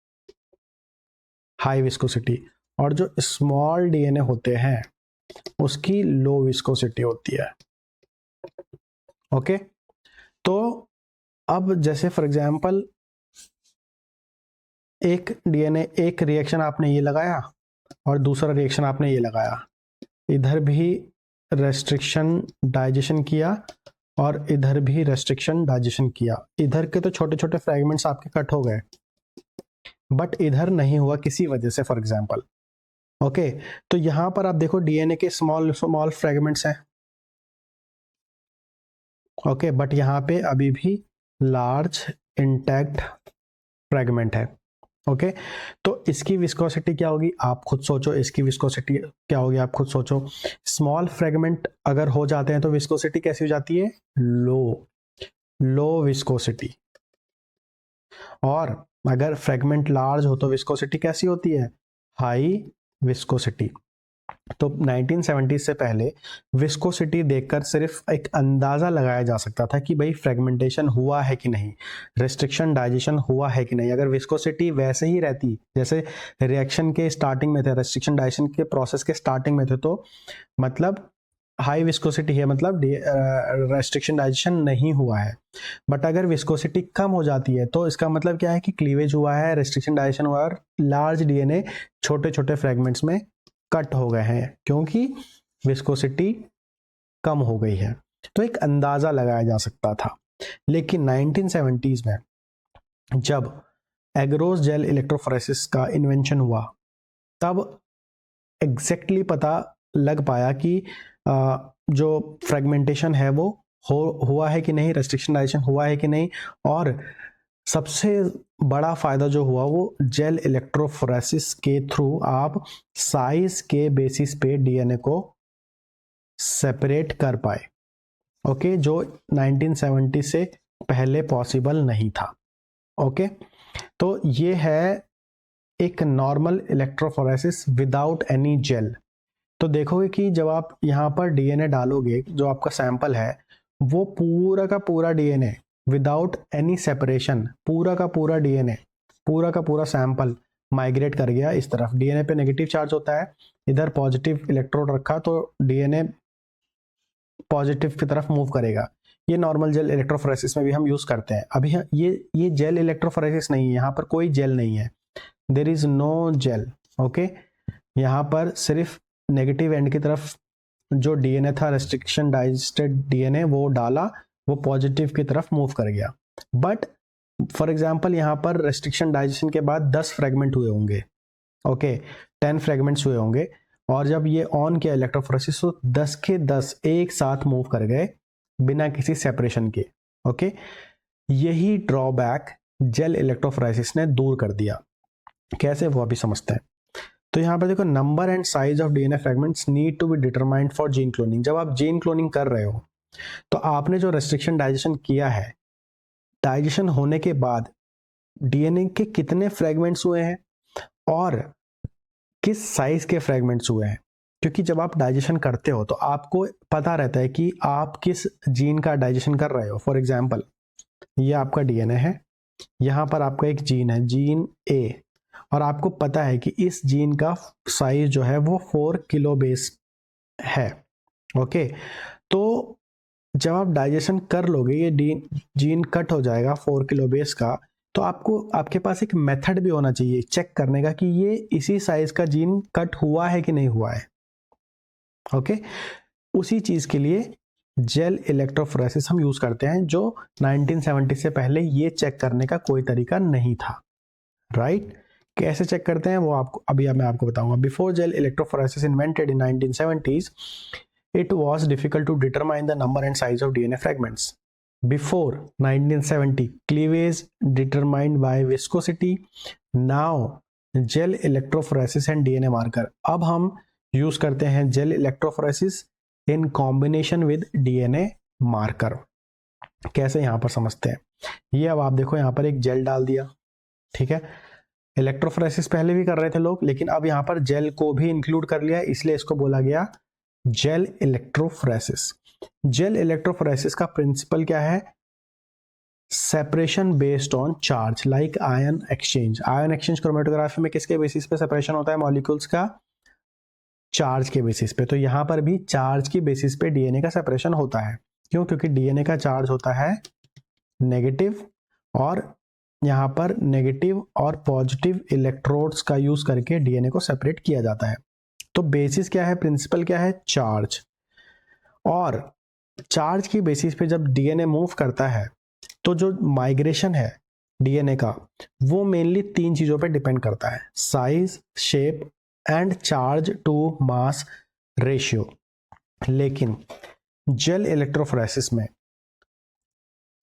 हाई विस्कोसिटी, और जो स्मॉल डीएनए होते हैं उसकी लो विस्कोसिटी होती है, ओके। तो अब जैसे फॉर एग्जांपल एक डीएनए, एक रिएक्शन आपने ये लगाया और दूसरा रिएक्शन आपने ये लगाया, इधर भी रेस्ट्रिक्शन डाइजेशन किया और इधर भी रेस्ट्रिक्शन डाइजेशन किया। इधर के तो छोटे छोटे फ्रैगमेंट्स आपके कट हो गए, बट इधर नहीं हुआ किसी वजह से, फॉर एग्जांपल, ओके। तो यहां पर आप देखो डीएनए के स्मॉल स्मॉल फ्रैगमेंट्स हैं, ओके, बट यहाँ पे अभी भी लार्ज इंटैक्ट फ्रैगमेंट है, ओके। तो इसकी विस्कोसिटी क्या होगी आप खुद सोचो, इसकी विस्कोसिटी क्या होगी आप खुद सोचो। स्मॉल फ्रैगमेंट अगर हो जाते हैं तो विस्कोसिटी कैसी हो जाती है? Low viscosity. और अगर फ्रैगमेंट लार्ज हो तो विस्कोसिटी कैसी होती है? High viscosity. तो 1970 से पहले विस्कोसिटी देखकर सिर्फ एक अंदाजा लगाया जा सकता था कि भाई फ्रेगमेंटेशन हुआ है कि नहीं, रेस्ट्रिक्शन डाइजेशन हुआ है कि नहीं। अगर विस्कोसिटी वैसे ही रहती जैसे रिएक्शन के स्टार्टिंग में थे, रेस्ट्रिक्शन डाइजेशन के प्रोसेस के स्टार्टिंग में थे, तो मतलब हाई विस्कोसिटी है, मतलब रेस्ट्रिक्शन डाइजेशन नहीं हुआ है। बट अगर विस्कोसिटी कम हो जाती है तो इसका मतलब क्या है कि क्लीवेज हुआ है, रेस्ट्रिक्शन डाइजेशन हुआ है और लार्ज डीएनए छोटे छोटे फ्रैगमेंट्स में कट हो गए हैं क्योंकि विस्कोसिटी कम हो गई है। तो एक अंदाजा लगाया जा सकता था। लेकिन 1970s में जब एग्रोस जेल इलेक्ट्रोफोरेसिस का इन्वेंशन हुआ तब एग्जैक्टली पता लग पाया कि जो फ्रेगमेंटेशन है वो हुआ है कि नहीं, रेस्ट्रिक्शन डाइजेशन हुआ है कि नहीं। और सबसे बड़ा फायदा जो हुआ वो जेल इलेक्ट्रोफोरेसिस के थ्रू आप साइज के बेसिस पे डीएनए को सेपरेट कर पाए, ओके, जो 1970 से पहले पॉसिबल नहीं था, ओके। तो ये है एक normal electrophoresis without any gel. तो देखोगे कि जब आप यहाँ पर डीएनए डालोगे, जो आपका सैंपल है वो पूरा का पूरा डीएनए विदाउट एनी सेपरेशन, पूरा का पूरा डीएनए, पूरा का पूरा सैंपल माइग्रेट कर गया इस तरफ, डीएनए पे नेगेटिव चार्ज होता है, इधर पॉजिटिव इलेक्ट्रोड रखा तो डीएनए पॉजिटिव की तरफ मूव करेगा। ये नॉर्मल जेल इलेक्ट्रोफोरेसिस में भी हम यूज करते हैं। अभी ये जेल इलेक्ट्रोफोरेसिस नहीं है, यहाँ पर कोई जेल नहीं है, there is no gel. Okay, यहाँ पर सिर्फ नेगेटिव एंड की तरफ जो डीएनए था, रेस्ट्रिक्शन डाइजेस्टेड डीएनए, वो डाला, वो पॉजिटिव की तरफ मूव कर गया। बट फॉर एग्जांपल यहाँ पर रेस्ट्रिक्शन डाइजेशन के बाद 10 फ्रेगमेंट हुए होंगे, ओके 10 फ्रेगमेंट्स हुए होंगे, और जब ये ऑन किया इलेक्ट्रोफोरेसिस तो 10 के 10 एक साथ मूव कर गए बिना किसी सेपरेशन के। ओके, यही ड्रॉबैक जेल इलेक्ट्रोफोरेसिस ने दूर कर दिया। कैसे, वो अभी समझते हैं। तो यहाँ पर देखो, number and size of DNA fragments need to be determined for gene cloning. जब आप जीन क्लोनिंग कर रहे हो तो आपने जो रेस्ट्रिक्शन डाइजेशन किया है, डाइजेशन होने के बाद डीएनए के कितने फ्रेगमेंट्स हुए हैं और किस साइज के फ्रेगमेंट्स हुए हैं, क्योंकि जब आप डाइजेशन करते हो तो आपको पता रहता है कि आप किस जीन का डाइजेशन कर रहे हो। फॉर एग्जांपल, ये आपका डीएनए है, यहाँ पर आपका एक जीन है, जीन ए, और आपको पता है कि इस जीन का साइज जो है वो 4 किलो बेस है। ओके, तो जब आप डाइजेशन कर लोगे, ये जीन कट हो जाएगा 4 किलो बेस का, तो आपके पास एक मेथड भी होना चाहिए चेक करने का कि ये इसी साइज का जीन कट हुआ है कि नहीं हुआ है। ओके, उसी चीज के लिए जेल इलेक्ट्रोफोरेसिस हम यूज करते हैं, जो 1970 से पहले ये चेक करने का कोई तरीका नहीं था। राइट, कैसे चेक करते हैं वो आपको अभी मैं आपको बताऊंगा। Before gel electrophoresis invented in 1970s, it was difficult to determine the number and size of DNA fragments. Before 1970, cleavage determined by viscosity. Now, gel electrophoresis and DNA marker. अब हम यूज करते हैं gel electrophoresis in combination with DNA marker. कैसे, यहां पर समझते हैं। ये अब आप देखो, यहां पर एक जेल डाल दिया, ठीक है। इलेक्ट्रोफोरेसिस पहले भी कर रहे थे लोग, लेकिन अब यहां पर जेल को भी इंक्लूड कर लिया, इसलिए इसको बोला गया जेल इलेक्ट्रोफोरेसिस। जेल इलेक्ट्रोफोरेसिस का प्रिंसिपल क्या है? Separation based on charge, like ion exchange. Ion exchange chromatography में किसके बेसिस पे सेपरेशन होता है? मॉलिक्यूल्स का चार्ज के बेसिस पे। तो यहां पर भी चार्ज की बेसिस पे डीएनए का सेपरेशन होता है। क्यों? क्योंकि डीएनए का चार्ज होता है नेगेटिव, और यहां पर नेगेटिव और पॉजिटिव इलेक्ट्रोड्स का यूज करके डीएनए को सेपरेट किया जाता है। तो बेसिस क्या है, प्रिंसिपल क्या है? चार्ज। और चार्ज की बेसिस पे जब डीएनए मूव करता है तो जो माइग्रेशन है डीएनए का, वो मेनली 3 चीजों पे डिपेंड करता है: size, shape and charge to mass ratio. लेकिन जेल इलेक्ट्रोफोरेसिस में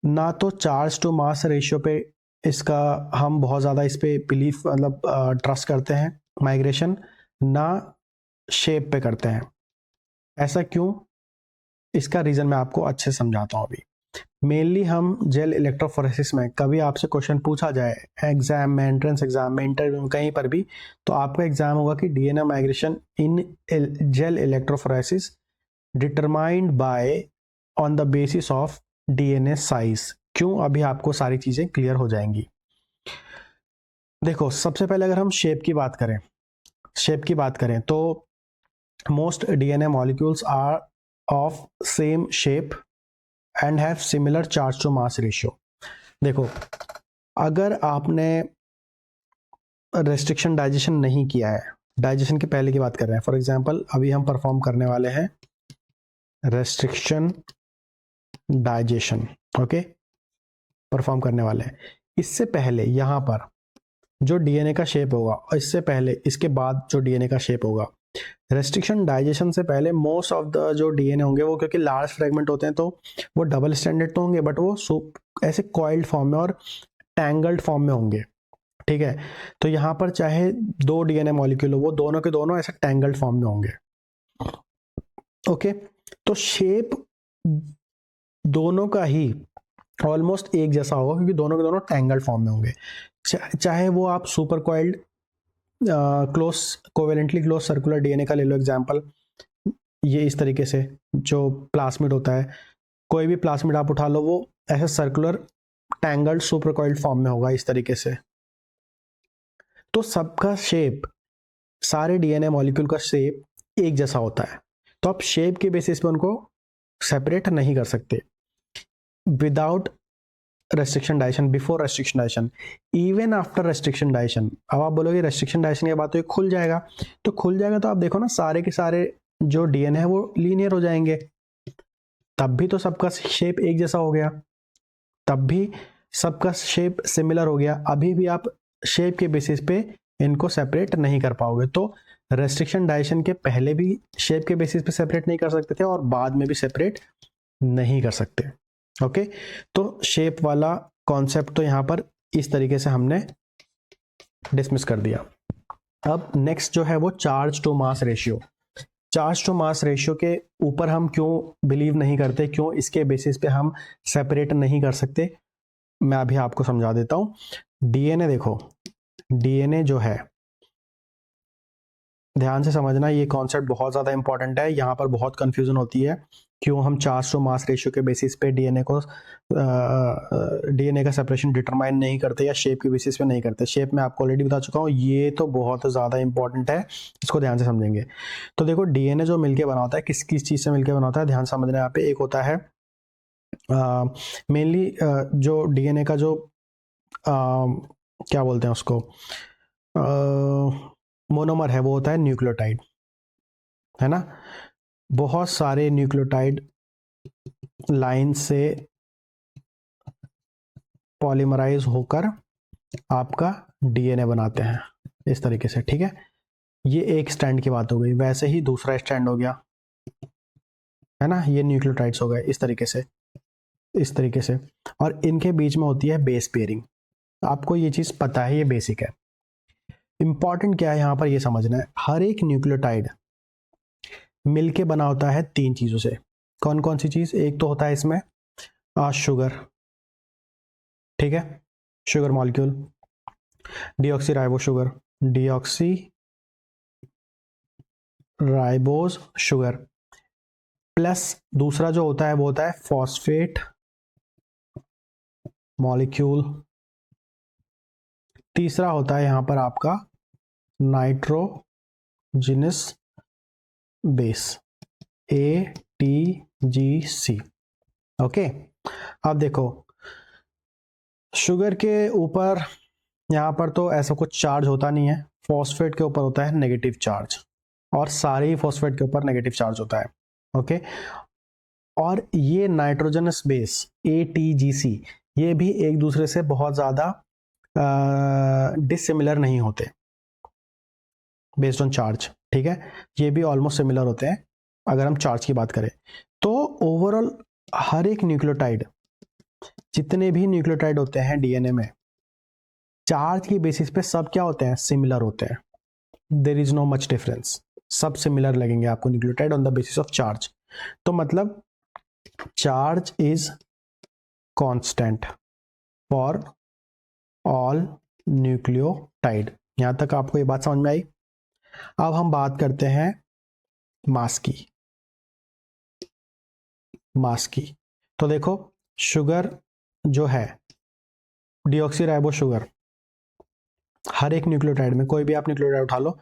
ना तो चार्ज टू मास रेशियो पे इसका हम बहुत ज्यादा इस पे बिलीफ मतलब ट्रस्ट करते हैं माइग्रेशन, ना शेप पे करते हैं। ऐसा क्यों? इसका रीजन मैं आपको अच्छे समझाता हूं अभी। मेनली हम जेल इलेक्ट्रोफोरेसिस में, कभी आपसे क्वेश्चन पूछा जाए एग्जाम में, एंट्रेंस एग्जाम में, इंटरव्यू में, कहीं पर भी, तो आपका एग्जाम होगा कि DNA migration in gel electrophoresis determined by on the basis of DNA size. क्यों? अभी आपको सारी चीजें क्लियर हो जाएंगी। देखो, सबसे पहले अगर हम शेप की बात करें तो most DNA molecules are of same shape and have similar charge to mass ratio. देखो, अगर आपने रेस्ट्रिक्शन डाइजेशन नहीं किया है, डाइजेशन के पहले की बात कर रहे हैं, फॉर एग्जांपल अभी हम परफॉर्म करने वाले हैं रेस्ट्रिक्शन डाइजेशन, ओके, परफॉर्म करने वाले हैं। इससे पहले यहां पर जो डीएनए का शेप होगा, और इससे पहले इसके बाद जो डीएनए का शेप होगा, रेस्ट्रिक्शन डाइजेशन से पहले मोस्ट ऑफ द जो डीएनए होंगे वो, क्योंकि लार्ज फ्रेगमेंट होते हैं तो वो डबल स्टैंडर्ड तो होंगे, बट वो ऐसे कॉइल्ड फॉर्म में और टैंगल्ड फॉर्म में होंगे, ठीक है। तो यहां पर चाहे 2 डीएनए मॉलिक्यूल हो, वो दोनों के दोनों ऐसे टैंगल्ड फॉर्म में होंगे, ओके। तो शेप दोनों का ही ऑलमोस्ट एक जैसा होगा, क्योंकि दोनों के दोनों टैंगल्ड फॉर्म में होंगे। चाहे वो आप super coiled close covalently close circular DNA का ले लो एग्जांपल, ये इस तरीके से जो प्लास्मिड होता है, कोई भी प्लास्मिड आप उठा लो, वो ऐसे circular tangled super coiled form में होगा इस तरीके से। तो सबका शेप, सारे डीएनए मॉलिक्यूल का शेप एक जैसा होता है, तो आप शेप के बेसिस पे उनको सेपरेट नहीं कर सकते without restriction digestion, before restriction digestion, even after restriction digestion. अब आप बोलोगे रेस्ट्रिक्शन डाइजेशन के बाद तो ये खुल जाएगा, तो खुल जाएगा तो आप देखो ना सारे के सारे जो डीएनए है वो लीनियर हो जाएंगे, तब भी तो सबका शेप एक जैसा हो गया, तब भी सबका शेप सिमिलर हो गया, अभी भी आप शेप के बेसिस पे इनको सेपरेट नहीं कर पाओगे। तो रेस्ट्रिक्शन डाइजेशन के पहले भी शेप के बेसिस पे सेपरेट नहीं कर सकते थे और बाद में भी सेपरेट नहीं कर सकते। ओके, तो शेप वाला कॉन्सेप्ट तो यहाँ पर इस तरीके से हमने डिसमिस कर दिया। अब नेक्स्ट जो है वो charge to mass ratio. Charge to mass ratio के ऊपर हम क्यों बिलीव नहीं करते, क्यों इसके बेसिस पे हम सेपरेट नहीं कर सकते, मैं अभी आपको समझा देता हूं। डीएनए देखो, डीएनए जो है, ध्यान से समझना, ये कॉन्सेप्ट बहुत ज़्यादा इंपॉर्टेंट है, यहाँ पर बहुत कंफ्यूजन होती है क्यों हम चार्ज टू मास रेशियो के बेसिस पे डीएनए का सेपरेशन डिटरमाइन नहीं करते या शेप के बेसिस पे नहीं करते। शेप में आपको ऑलरेडी बता चुका हूँ, ये तो बहुत ज़्यादा इंपॉर्टेंट है, इसको ध्यान से समझेंगे। तो देखो डीएनए जो मिलके बना होता है, किस किस चीज़ से मिलके बना होता है, ध्यान से समझना। यहाँ पे एक होता है मेनली जो डीएनए का जो क्या बोलते हैं उसको, मोनोमर है, वो होता है न्यूक्लियोटाइड, है ना। बहुत सारे न्यूक्लियोटाइड लाइन से पॉलीमराइज होकर आपका डीएनए बनाते हैं इस तरीके से, ठीक है। ये एक स्टैंड की बात हो गई। वैसे ही दूसरा स्टैंड हो गया, है ना, ये न्यूक्लियोटाइड्स हो गए इस तरीके से, इस तरीके से, और इनके बीच में होती है बेस पेयरिंग। आपको ये चीज़ पता है, ये बेसिक है। इंपॉर्टेंट क्या है यहाँ पर ये समझना है, हर एक न्यूक्लियोटाइड मिलके बना होता है तीन चीज़ों से। कौन कौन सी चीज़? एक तो होता है इसमें शुगर, ठीक है, sugar molecule, deoxy ribose sugar, deoxy ribose sugar, plus दूसरा जो होता है वो होता है फॉस्फेट मॉलिक्यूल, तीसरा होता है यहां पर आपका नाइट्रोजिनस बेस, ATGC। ओके, अब देखो शुगर के ऊपर यहाँ पर तो ऐसा कुछ चार्ज होता नहीं है, फॉस्फेट के ऊपर होता है नेगेटिव चार्ज, और सारे ही फॉस्फेट के ऊपर नेगेटिव चार्ज होता है। ओके, और ये नाइट्रोजनस बेस ATGC ये भी एक दूसरे से बहुत ज़्यादा डिसिमिलर नहीं होते बेस्ड ऑन चार्ज, ठीक है, ये भी ऑलमोस्ट सिमिलर होते हैं अगर हम चार्ज की बात करें। तो ओवरऑल हर एक न्यूक्लियोटाइड, जितने भी न्यूक्लियोटाइड होते हैं डीएनए में, चार्ज की बेसिस पे सब क्या होते हैं? सिमिलर होते हैं। There is no much difference, सब सिमिलर लगेंगे आपको nucleotide on the basis of charge. तो मतलब charge is constant for all nucleotide. यहां तक आपको ये बात समझ में आई? अब हम बात करते हैं मास की। मास की तो देखो शुगर जो है, डीऑक्सी राइबोस शुगर, हर एक न्यूक्लियोटाइड में, कोई भी आप न्यूक्लियोटाइड उठा लो,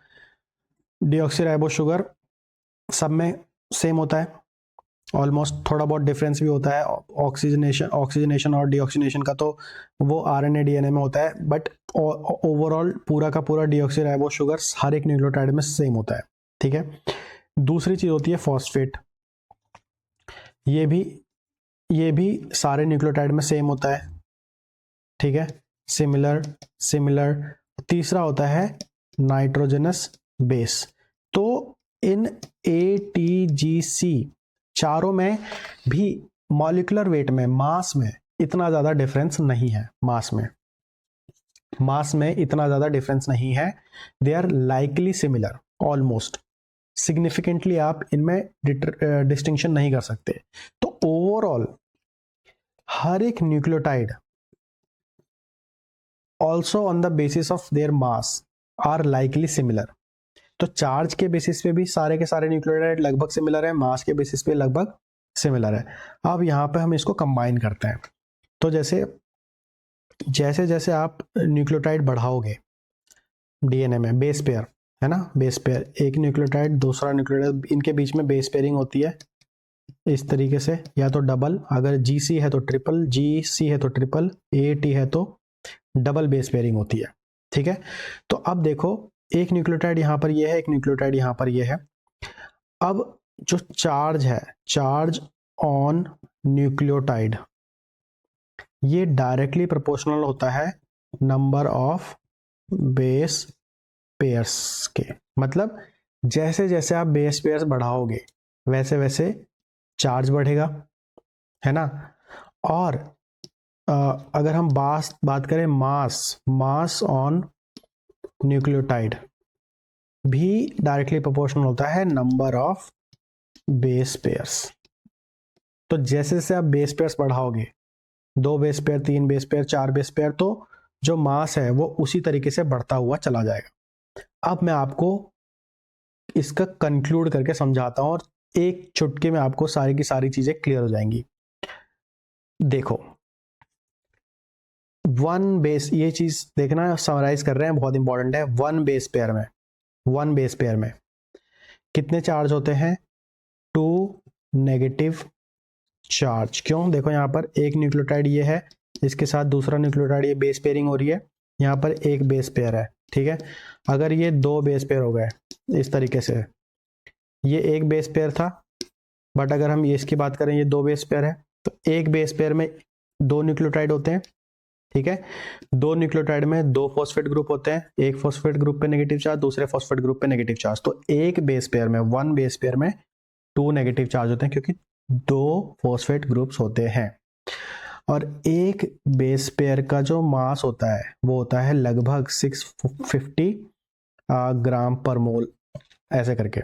डीऑक्सी राइबोस शुगर सब में सेम होता है ऑलमोस्ट, थोड़ा बहुत डिफरेंस भी होता है ऑक्सीजनेशन और डीऑक्सीनेशन का, तो वो आरएनए डीएनए में होता है, बट ओवरऑल पूरा का पूरा डीऑक्सी राइबोस शुगर हर एक न्यूक्लियोटाइड में सेम होता है, ठीक है। दूसरी चीज होती है फॉस्फेट, ये भी सारे न्यूक्लियोटाइड में सेम होता है, ठीक है, सिमिलर। तीसरा होता है नाइट्रोजनस बेस। तो इन ATGC चारों में भी मॉलिक्यूलर वेट में, मास में इतना ज्यादा डिफरेंस नहीं है, मास में इतना ज्यादा डिफरेंस नहीं है। They are likely similar almost, significantly आप इनमें डिस्टिंक्शन नहीं कर सकते। तो ओवरऑल हर एक nucleotide also on the basis of their mass are likely similar. तो चार्ज के बेसिस पे भी सारे के सारे न्यूक्लियोटाइड लगभग सिमिलर है, मास के बेसिस पे लगभग सिमिलर है। अब यहाँ पे हम इसको कंबाइन करते हैं। तो जैसे जैसे आप न्यूक्लियोटाइड बढ़ाओगे, डीएनए में बेस पेयर है ना, बेस पेयर, एक न्यूक्लियोटाइड दूसरा न्यूक्लियोटाइड, इनके बीच में बेस पेयरिंग होती है इस तरीके से, या तो डबल, अगर जीसी है तो ट्रिपल, जीसी है तो ट्रिपल, एटी है तो डबल बेस पेयरिंग होती है। ठीक है, तो अब देखो एक न्यूक्लियोटाइड यहां पर ये है, एक न्यूक्लियोटाइड यहां पर ये है। अब जो चार्ज है, चार्ज ऑन न्यूक्लियोटाइड, ये डायरेक्टली प्रोपोर्शनल होता है नंबर ऑफ बेस पेयर्स के। मतलब जैसे जैसे आप बेस पेयर्स बढ़ाओगे वैसे वैसे चार्ज बढ़ेगा, है ना। और अगर हम बात करें मास ऑन न्यूक्लियोटाइड भी डायरेक्टली प्रोपोर्शनल होता है नंबर ऑफ बेस पेयर्स। तो जैसे जैसे आप बेस पेयर्स बढ़ाओगे, 2 base pair, 3 base pair, 4 base pair, तो जो मास है वो उसी तरीके से बढ़ता हुआ चला जाएगा। अब मैं आपको इसका कंक्लूड करके समझाता हूं और एक चुटकी में आपको सारी की सारी चीजें क्लियर हो जाएंगी। देखो वन बेस, ये चीज देखना, समराइज कर रहे हैं, बहुत इंपॉर्टेंट है। वन बेस पेयर में कितने चार्ज होते हैं? 2 नेगेटिव चार्ज। क्यों? देखो यहाँ पर एक न्यूक्लियोटाइड ये है, इसके साथ दूसरा न्यूक्लियोटाइड, ये बेस पेयरिंग हो रही है, यहाँ पर एक बेस पेयर है। ठीक है, अगर ये 2 बेस पेयर हो गए इस तरीके से, ये एक बेस पेयर था, बट अगर हम ये इसकी बात करें, ये 2 बेस पेयर है, तो एक बेस पेयर में 2 न्यूक्लियोटाइड होते हैं। ठीक है, 2 न्यूक्लियोटाइड में 2 फॉस्फेट ग्रुप होते हैं, एक फॉस्फेट ग्रुप पे नेगेटिव चार्ज, दूसरे फॉस्फेट ग्रुप पे नेगेटिव चार्ज। तो एक बेस पेयर में, वन बेस पेयर में 2 नेगेटिव चार्ज होते हैं, क्योंकि 2 फॉस्फेट ग्रुप्स होते हैं। और एक बेस पेयर का जो मास होता है वो होता है लगभग 650 ग्राम पर मोल, ऐसे करके।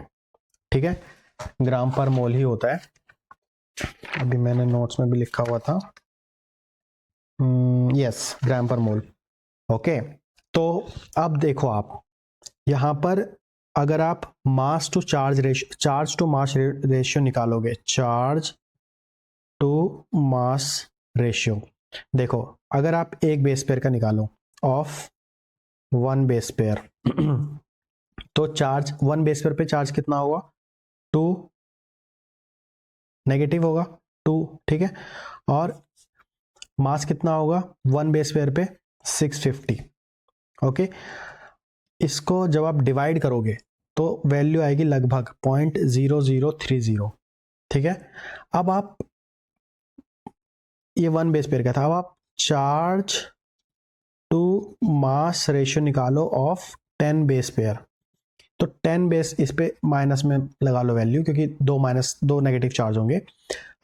ठीक है, ग्राम पर मोल ही होता है। अभी मैंने नोट्स में भी लिखा हुआ था, यस, ग्राम पर मोल। ओके, तो अब देखो आप यहां पर, अगर आप mass to charge ratio, charge to mass ratio निकालोगे, चार्ज टू मास रेशियो, देखो अगर आप एक बेस पेयर का निकालो ऑफ वन बेस पेयर, तो चार्ज वन बेस पेयर पे चार्ज कितना होगा? 2 नेगेटिव होगा, 2। ठीक है, और मास कितना होगा वन बेस पेयर पे? 650। ओके, इसको जब आप डिवाइड करोगे तो वैल्यू आएगी लगभग 0.0030। ठीक है, अब आप, ये वन बेस पेयर का था, अब आप चार्ज टू मास रेशियो निकालो ऑफ 10 बेस पेयर। तो 10 बेस, इस पे माइनस में लगा लो वैल्यू, क्योंकि 2 नेगेटिव चार्ज होंगे।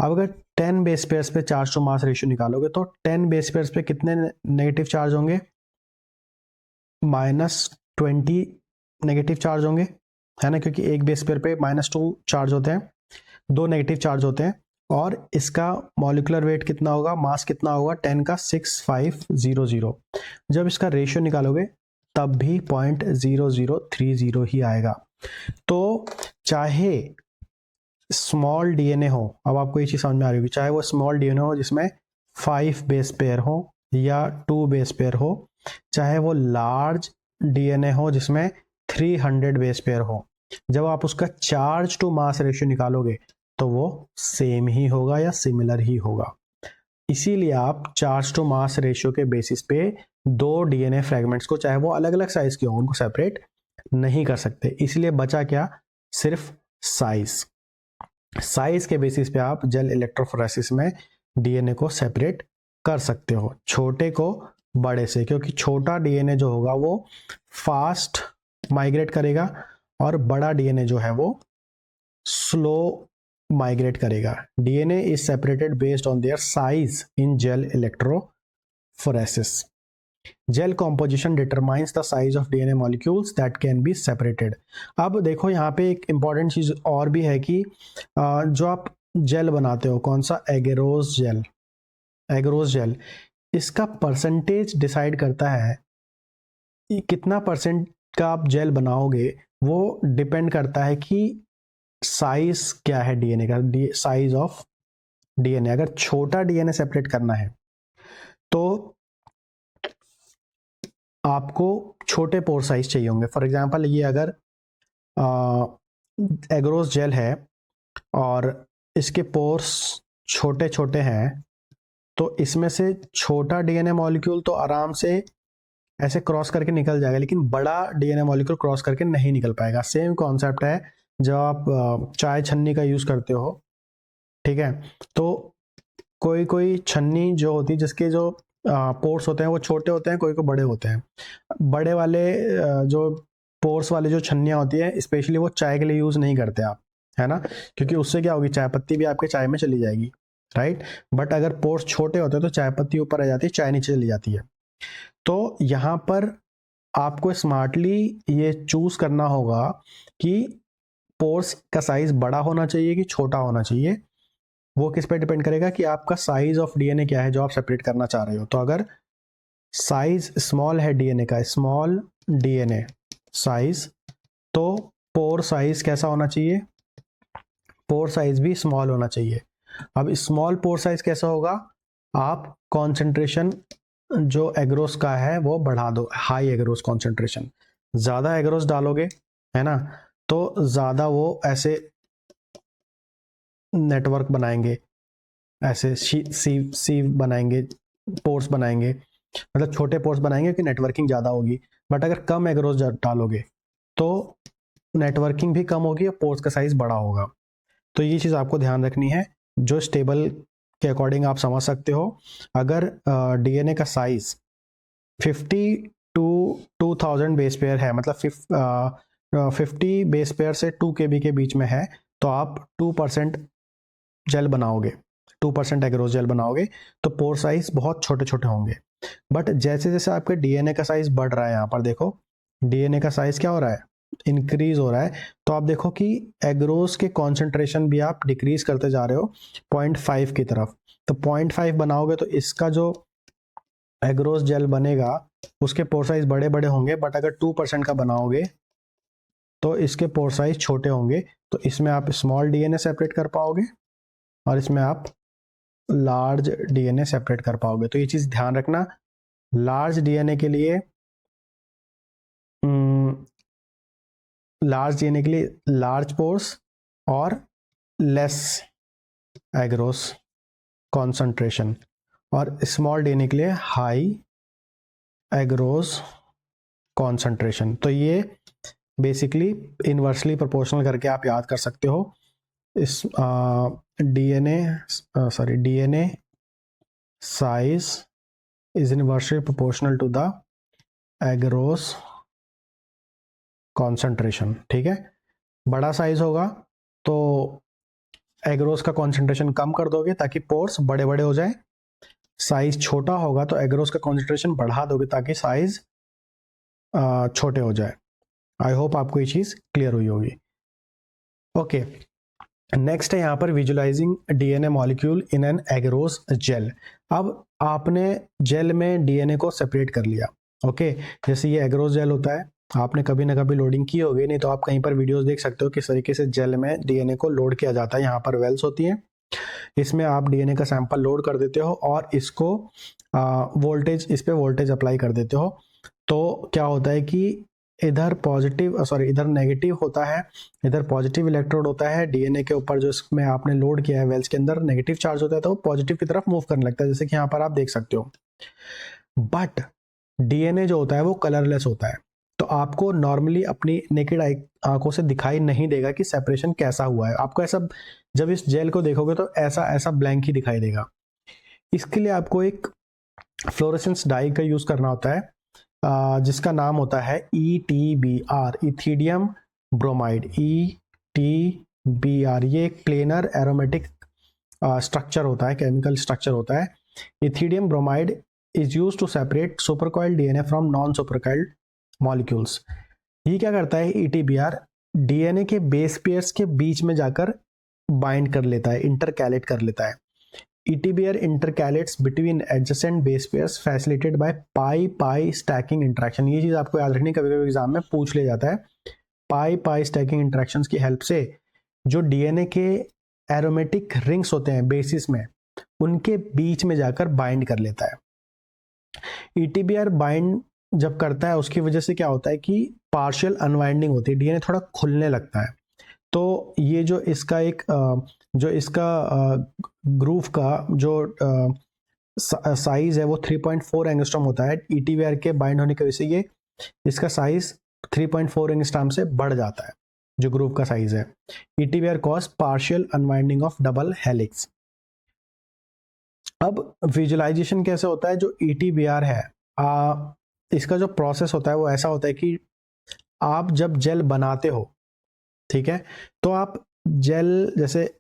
अब अगर 10 बेस पेयर्स पे चार्ज टू मास रेशियो निकालोगे तो 10 बेस पेयर्स पे कितने नेगेटिव चार्ज होंगे? -20 नेगेटिव चार्ज होंगे, है ना, क्योंकि एक बेस पेयर पे -2 चार्ज होते हैं, 2 नेगेटिव चार्ज होते हैं। और इसका मॉलिक्यूलर वेट कितना होगा, मास कितना होगा 10 का 6500। जब इसका रेशियो निकालोगे तब भी 0.0030 ही आएगा। तो चाहे स्मॉल डीएनए हो, अब आपको ये चीज समझ में आ रही होगी, चाहे वो स्मॉल डीएनए हो जिसमें 5 बेस पेयर हो या 2 बेस पेयर हो, चाहे वो लार्ज डीएनए हो जिसमें 300 बेस पेयर हो, जब आप उसका चार्ज टू मास रेशियो निकालोगे तो वो सेम ही होगा या सिमिलर ही होगा। इसीलिए आप चार्ज टू मास रेशियो के बेसिस पे 2 डीएनए फ्रेगमेंट्स को, चाहे वो अलग अलग साइज के हो, उनको सेपरेट नहीं कर सकते। इसलिए बचा क्या? सिर्फ साइज। साइज के बेसिस पे आप जेल इलेक्ट्रोफोरेसिस में डीएनए को सेपरेट कर सकते हो, छोटे को बड़े से, क्योंकि छोटा डीएनए जो होगा वो फास्ट माइग्रेट करेगा और बड़ा डीएनए जो है वो स्लो माइग्रेट करेगा। DNA is separated based on their size in gel electrophoresis. Gel composition determines the size of DNA molecules that can be separated. अब देखो यहाँ पे एक इंपॉर्टेंट चीज और भी है कि जो आप जेल बनाते हो, कौन सा? Agarose gel. एगेरोस जेल, इसका परसेंटेज डिसाइड करता है कितना परसेंट का आप जेल बनाओगे। वो डिपेंड करता है कि साइज क्या है डीएनए का, साइज ऑफ डीएनए। अगर छोटा डीएनए सेपरेट करना है तो आपको छोटे पोर साइज चाहिए होंगे। फॉर एग्जांपल ये अगर एग्रोस जेल है और इसके पोर्स छोटे छोटे हैं, तो इसमें से छोटा डीएनए मॉलिक्यूल तो आराम से ऐसे क्रॉस करके निकल जाएगा, लेकिन बड़ा डीएनए मॉलिक्यूल क्रॉस करके नहीं निकल पाएगा। सेम कॉन्सेप्ट है जब आप चाय छन्नी का यूज करते हो, ठीक है, तो कोई कोई छन्नी जो होती है जिसके जो पोर्स होते हैं वो छोटे होते हैं, कोई को बड़े होते हैं। बड़े वाले जो पोर्स वाले जो छन्नियाँ होती है स्पेशली वो चाय के लिए यूज नहीं करते आप, है ना, क्योंकि उससे क्या होगी, चाय पत्ती भी आपके चाय में चली जाएगी, राइट। बट अगर पोर्स छोटे होते हैं तो चाय पत्ती ऊपर आ जाती है, चाय नीचे चली जाती है। तो यहाँ पर आपको स्मार्टली ये चूज करना होगा कि पोर्स का साइज बड़ा होना चाहिए कि छोटा होना चाहिए। वो किस पे डिपेंड करेगा कि आपका साइज ऑफ डीएनए क्या है जो आप सेपरेट करना चाह रहे हो। तो अगर साइज स्मॉल है डीएनए का, स्मॉल डीएनए साइज, तो पोर साइज कैसा होना चाहिए, पोर साइज भी स्मॉल होना चाहिए। अब स्मॉल पोर साइज कैसा होगा, आप कॉन्सेंट्रेशन जो एग्रोस का है वो बढ़ा दो, हाई एग्रोस कॉन्सेंट्रेशन। ज्यादा एग्रोस डालोगे, है ना, तो ज्यादा वो ऐसे नेटवर्क बनाएंगे, ऐसे सीव बनाएंगे, पोर्स बनाएंगे, मतलब छोटे पोर्स बनाएंगे कि नेटवर्किंग ज़्यादा होगी। बट अगर कम एग्रोस डालोगे तो नेटवर्किंग भी कम होगी और पोर्स का साइज बड़ा होगा। तो ये चीज़ आपको ध्यान रखनी है, जो स्टेबल के अकॉर्डिंग आप समझ सकते हो। अगर डीएनए का साइज 50 टू 2000 बेस पेयर है, मतलब 50 बेस पेयर से 2 KB के बीच में है, तो आप 2% जेल बनाओगे, 2% एग्रोस जेल बनाओगे, तो पोर साइज बहुत छोटे छोटे होंगे। बट जैसे जैसे आपके डीएनए का साइज बढ़ रहा है, यहाँ पर देखो डीएनए का साइज क्या हो रहा है, इंक्रीज हो रहा है, तो आप देखो कि एग्रोस के कॉन्सेंट्रेशन भी आप डिक्रीज करते जा रहे हो 0.5 की तरफ। तो 0.5 बनाओगे तो इसका जो एग्रोस जेल बनेगा उसके पोर साइज बड़े बड़े होंगे। बट अगर 2% का बनाओगे तो इसके पोर साइज छोटे होंगे। तो इसमें आप स्मॉल डीएनए सेपरेट कर पाओगे और इसमें आप लार्ज डीएनए सेपरेट कर पाओगे। तो ये चीज ध्यान रखना, लार्ज डीएनए के लिए लार्ज पोर्स और लेस एग्रोस कॉन्सेंट्रेशन, और स्मॉल डीएनए के लिए हाई एग्रोस कॉन्सेंट्रेशन। तो ये बेसिकली इनवर्सली प्रोपोर्शनल करके आप याद कर सकते हो। इस DNA size is inversely proportional to the agarose concentration, ठीक है। बड़ा साइज होगा तो एग्रोस का कॉन्सेंट्रेशन कम कर दोगे ताकि पोर्स बड़े बड़े हो जाए। साइज छोटा होगा तो एग्रोस का कॉन्सेंट्रेशन बढ़ा दोगे ताकि साइज छोटे हो जाए। आई होप आपको ये चीज क्लियर हुई होगी। ओके, नेक्स्ट है यहाँ पर visualising DNA molecule in an agarose gel. अब आपने जेल में डीएनए को सेपरेट कर लिया, ओके, जैसे ये एग्रोस जेल होता है, आपने कभी ना कभी लोडिंग की होगी, नहीं तो आप कहीं पर वीडियोस देख सकते हो किस तरीके से जेल में डीएनए को लोड किया जाता है। यहाँ पर वेल्स होती हैं, इसमें आप डीएनए का सैंपल लोड कर देते हो और इसको वोल्टेज, इस पे वोल्टेज अप्लाई कर देते हो। तो क्या होता है कि इधर नेगेटिव होता है, इधर पॉजिटिव इलेक्ट्रोड होता है डीएनए के ऊपर, जो इसमें आपने लोड किया है वेल्स के अंदर नेगेटिव चार्ज होता है, तो वो पॉजिटिव की तरफ मूव करने लगता है, जैसे कि यहाँ पर आप देख सकते हो। बट डीएनए जो होता है वो कलरलेस होता है, तो आपको नॉर्मली अपनी नेकेड आंखों से दिखाई नहीं देगा कि सेपरेशन कैसा हुआ है। आपको ऐसा, जब इस जेल को देखोगे तो ऐसा ऐसा ब्लैंक ही दिखाई देगा। इसके लिए आपको एक फ्लोरेसेंस डाई का यूज करना होता है, जिसका नाम होता है ETBR, इथीडियम ब्रोमाइड, ETBR। ये एक प्लेनर एरोमेटिक स्ट्रक्चर होता है, केमिकल स्ट्रक्चर होता है। Ethidium bromide is use to separate supercoiled DNA from non supercoiled molecules. ये क्या करता है, ETBR डीएनए के बेस पेयर्स के बीच में जाकर बाइंड कर लेता है, इंटरकैलेट कर लेता है। ETBR intercalates between adjacent base pairs facilitated by pi stacking interaction। ये चीज आपको याद रखनी, कभी कभी एग्जाम में पूछ ले जाता है। pi stacking interactions की हेल्प से जो डीएनए के एरोमेटिक रिंग्स होते हैं बेसिस में, उनके बीच में जाकर बाइंड कर लेता है। ETBR बाइंड जब करता है उसकी वजह से क्या होता है कि पार्शियल अनवाइंडिंग होती है, डीएनए थोड़ा खुलने लगता है। तो ये जो इसका एक जो इसका ग्रूव का जो साइज है वो 3.4 एंगस्ट्रॉम होता है। ईटीवीआर के बाइंड होने की वजह से ये इसका साइज 3.4 एंगस्ट्रॉम से बढ़ जाता है, जो ग्रूव का साइज है। ETBR cause partial unwinding of double helix. अब विजुअलाइजेशन कैसे होता है? जो ईटीबीआर है, इसका जो प्रोसेस होता है वो ऐसा होता है कि आप जब जेल बनाते हो, ठीक है, तो आप जेल, जैसे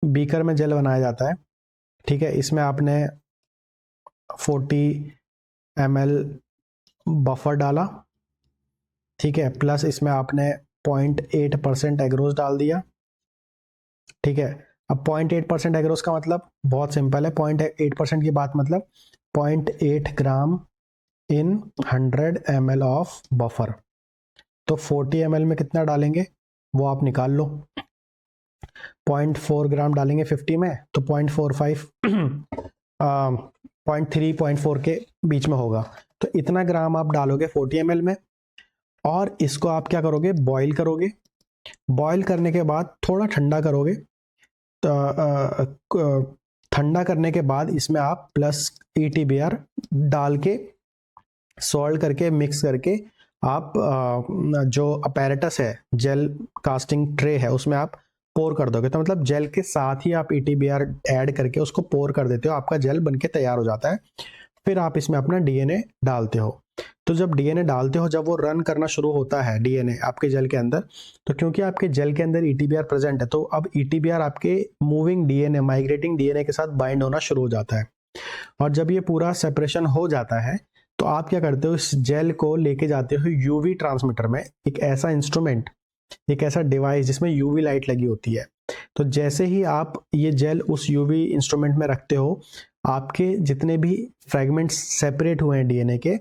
बीकर में जेल बनाया जाता है, ठीक है, इसमें आपने 40 ml बफर डाला, ठीक है, प्लस इसमें आपने 0.8% एग्रोस डाल दिया, ठीक है। अब 0.8% एग्रोस का मतलब बहुत सिंपल है, 0.8% की बात मतलब 0.8 ग्राम इन 100 ml ऑफ बफर। तो 40 ml में कितना डालेंगे वो आप निकाल लो। 0.4 ग्राम डालेंगे 50 में तो 0.45 0.3 0.4 के बीच में होगा। तो इतना ग्राम आप डालोगे 40 ml में, और इसको आप क्या करोगे? बॉईल करोगे। बॉईल करने के बाद थोड़ा ठंडा करोगे। ठंडा करने के बाद इसमें आप प्लस ईटीबीआर डाल के सॉल्ट करके मिक्स करके आप जो अपैरेटस है, जेल कास्टिंग ट्रे है, उसमें आप पोर कर दोगे। तो मतलब जेल के साथ ही आप ईटीबीआर ऐड करके उसको पोर कर देते हो, आपका जेल बनके तैयार हो जाता है। फिर आप इसमें अपना डीएनए डालते हो। तो जब डीएनए डालते हो, जब वो रन करना शुरू होता है डीएनए आपके जेल के अंदर, तो क्योंकि आपके जेल के अंदर ईटीबीआर प्रेजेंट है, तो अब ईटीबीआर आपके मूविंग डीएनए, माइग्रेटिंग डीएनए के साथ बाइंड होना शुरू हो जाता है। और जब ये पूरा सेपरेशन हो जाता है तो आप क्या करते हो? इस जेल को लेके जाते हो यूवी ट्रांसमीटर में, एक ऐसा इंस्ट्रूमेंट, एक ऐसा डिवाइस जिसमें यूवी लाइट लगी होती है। तो जैसे ही आप ये जेल उस यूवी इंस्ट्रूमेंट में रखते हो, आपके जितने भी फ्रेगमेंट्स सेपरेट हुए हैं डीएनए के,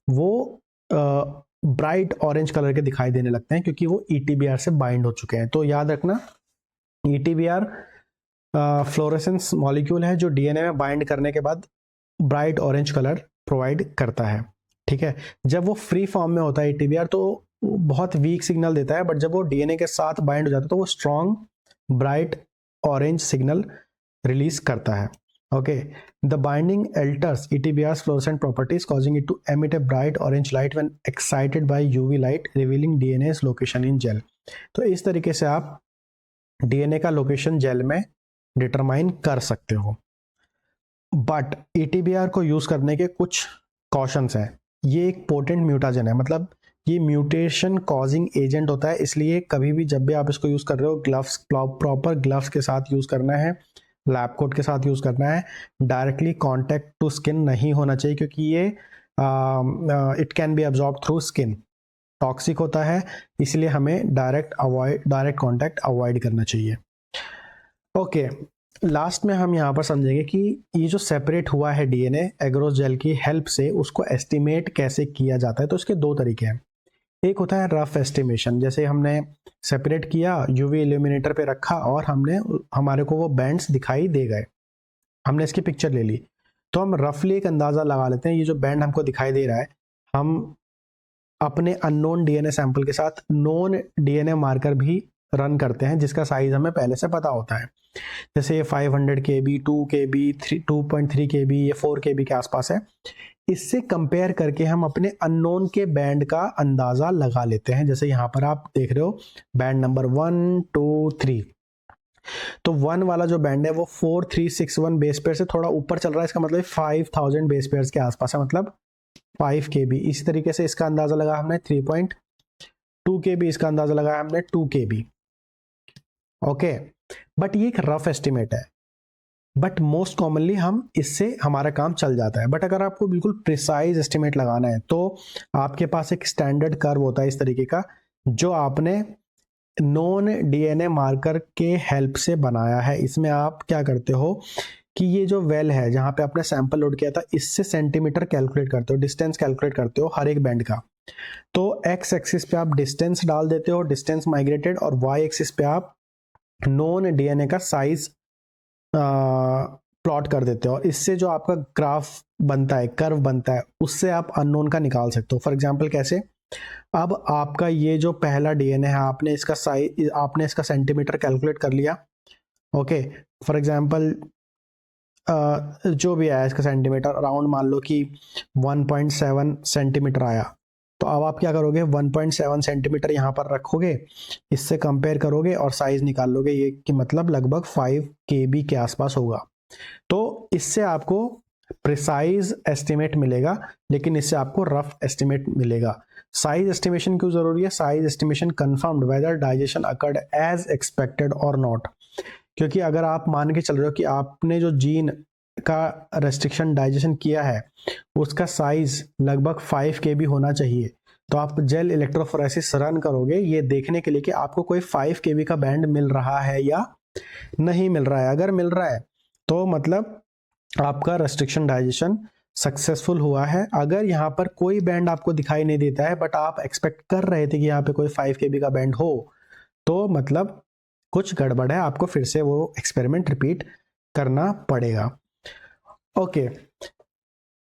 वो ब्राइट ऑरेंज कलर के दिखाई देने लगते हैं, क्योंकि वो ईटीबीआर से बाइंड हो चुके हैं। तो याद रखना, ईटीबीआर फ्लोरेसेंस मॉलिक्यूल है जो डीएनए में बाइंड करने के बाद ब्राइट ऑरेंज कलर प्रोवाइड करता है, ठीक है। जब वो फ्री फॉर्म में होता है ईटीबीआर तो बहुत वीक सिग्नल देता है, बट जब वो डीएनए के साथ बाइंड हो जाता है तो वो strong bright orange signal release करता है। Okay, the binding alters ETBR's fluorescent properties, causing it to emit a bright orange light when excited by UV light, revealing DNA's location in gel. तो इस तरीके से आप डीएनए का लोकेशन जेल में डिटरमाइन कर सकते हो। बट ईटीबीआर को यूज करने के कुछ कॉशंस हैं। ये एक पोटेंट म्यूटाजन है, मतलब ये म्यूटेशन कॉजिंग एजेंट होता है, इसलिए कभी भी जब भी आप इसको यूज कर रहे हो, ग्लव्स, प्रॉपर ग्लव्स के साथ यूज करना है, लैब कोट के साथ यूज करना है। डायरेक्टली कांटेक्ट टू स्किन नहीं होना चाहिए, क्योंकि ये it can be absorb through skin, toxic होता है, इसलिए हमें डायरेक्ट कांटेक्ट अवॉइड करना चाहिए। ओके, लास्ट में हम यहाँ पर समझेंगे कि ये जो सेपरेट हुआ है डीएनए एग्रोस जेल की हेल्प से, उसको एस्टिमेट कैसे किया जाता है। तो इसके दो तरीके हैं। एक होता है रफ एस्टिमेशन, जैसे हमने सेपरेट किया, यूवी इल्यूमिनेटर पे रखा और हमारे को वो बैंड्स दिखाई दे गए, हमने इसकी पिक्चर ले ली, तो हम रफली एक अंदाज़ा लगा लेते हैं, ये जो बैंड हमको दिखाई दे रहा है, हम अपने अननोन डीएनए सैंपल के साथ नोन डीएनए मार्कर भी रन करते हैं, जिसका साइज हमें पहले से पता होता है। जैसे ये 500 KB, 2 KB, 2.3 KB, ये 4 KB के आसपास है। इससे कंपेयर करके हम अपने अननोन के बैंड का अंदाजा लगा लेते हैं। जैसे यहाँ पर आप देख रहे हो बैंड नंबर 1 2 3, तो 1 वाला जो बैंड है वो 4361 बेस पेयर से थोड़ा ऊपर चल रहा है, इसका मतलब 5000 बेस पेयर्स के आसपास है, मतलब 5 KB। इसी तरीके से इसका अंदाजा लगा हमने 3.2 KB, इसका अंदाजा लगा हमने 2 KB। ओके, बट ये एक रफ एस्टिमेट है, बट मोस्ट कॉमनली हम इससे हमारा काम चल जाता है। बट अगर आपको बिल्कुल प्रिसाइज एस्टिमेट लगाना है तो आपके पास एक स्टैंडर्ड कर्व होता है इस तरीके का, जो आपने नॉन डीएनए मार्कर के हेल्प से बनाया है। इसमें आप क्या करते हो कि ये जो वेल है जहां पे आपने सैंपल लोड किया था, इससे सेंटीमीटर कैलकुलेट करते हो, डिस्टेंस कैलकुलेट करते हो हर एक बैंड का। तो एक्स एक्सिस पे आप डिस्टेंस डाल देते हो, डिस्टेंस माइग्रेटेड, और वाई एक्सिस पे आप नॉन डीएनए का साइज प्लॉट कर देते हो और इससे जो आपका ग्राफ बनता है, कर्व बनता है, उससे आप अननोन का निकाल सकते हो। फॉर एग्जांपल कैसे, अब आपका ये जो पहला डीएनए है, आपने इसका साइज, आपने इसका सेंटीमीटर कैलकुलेट कर लिया। ओके, फॉर एग्जांपल जो भी आया इसका सेंटीमीटर, अराउंड मान लो कि 1.7 सेंटीमीटर आया। तो अब आप क्या करोगे, 1.7 सेंटीमीटर यहाँ पर रखोगे, इससे कंपेयर करोगे और साइज निकाल लोगे, ये कि मतलब लगभग 5 KB के आसपास होगा। तो इससे आपको प्रिसाइज एस्टिमेट मिलेगा, लेकिन इससे आपको रफ एस्टिमेट मिलेगा। साइज एस्टिमेशन क्यों जरूरी है? Size estimation confirmed whether digestion occurred as expected और नॉट। क्योंकि अगर आप मान के चल रहे हो कि आपने जो जीन का रेस्ट्रिक्शन डाइजेशन किया है उसका साइज लगभग 5 KB होना चाहिए, तो आप जेल इलेक्ट्रोफोरेसिस रन करोगे ये देखने के लिए कि आपको कोई 5 KB का बैंड मिल रहा है या नहीं मिल रहा है। अगर मिल रहा है तो मतलब आपका रेस्ट्रिक्शन डाइजेशन सक्सेसफुल हुआ है। अगर यहाँ पर कोई बैंड आपको दिखाई नहीं देता है बट आप एक्सपेक्ट कर रहे थे कि यहाँ पे कोई 5 KB का बैंड हो, तो मतलब कुछ गड़बड़ है, आपको फिर से वो एक्सपेरिमेंट रिपीट करना पड़ेगा। ओके,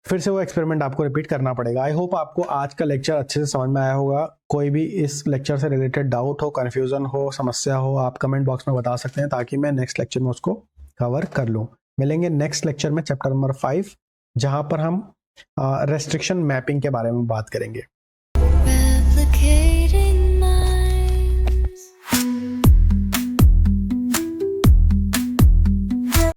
फिर से वो एक्सपेरिमेंट आपको रिपीट करना पड़ेगा। आई होप आपको आज का लेक्चर अच्छे से समझ में आया होगा। कोई भी इस लेक्चर से रिलेटेड डाउट हो, कन्फ्यूजन हो, समस्या हो, आप कमेंट बॉक्स में बता सकते हैं ताकि मैं नेक्स्ट लेक्चर में उसको कवर कर लूँ। मिलेंगे नेक्स्ट लेक्चर में चैप्टर नंबर 5, जहां पर हम रेस्ट्रिक्शन मैपिंग के बारे में बात करेंगे।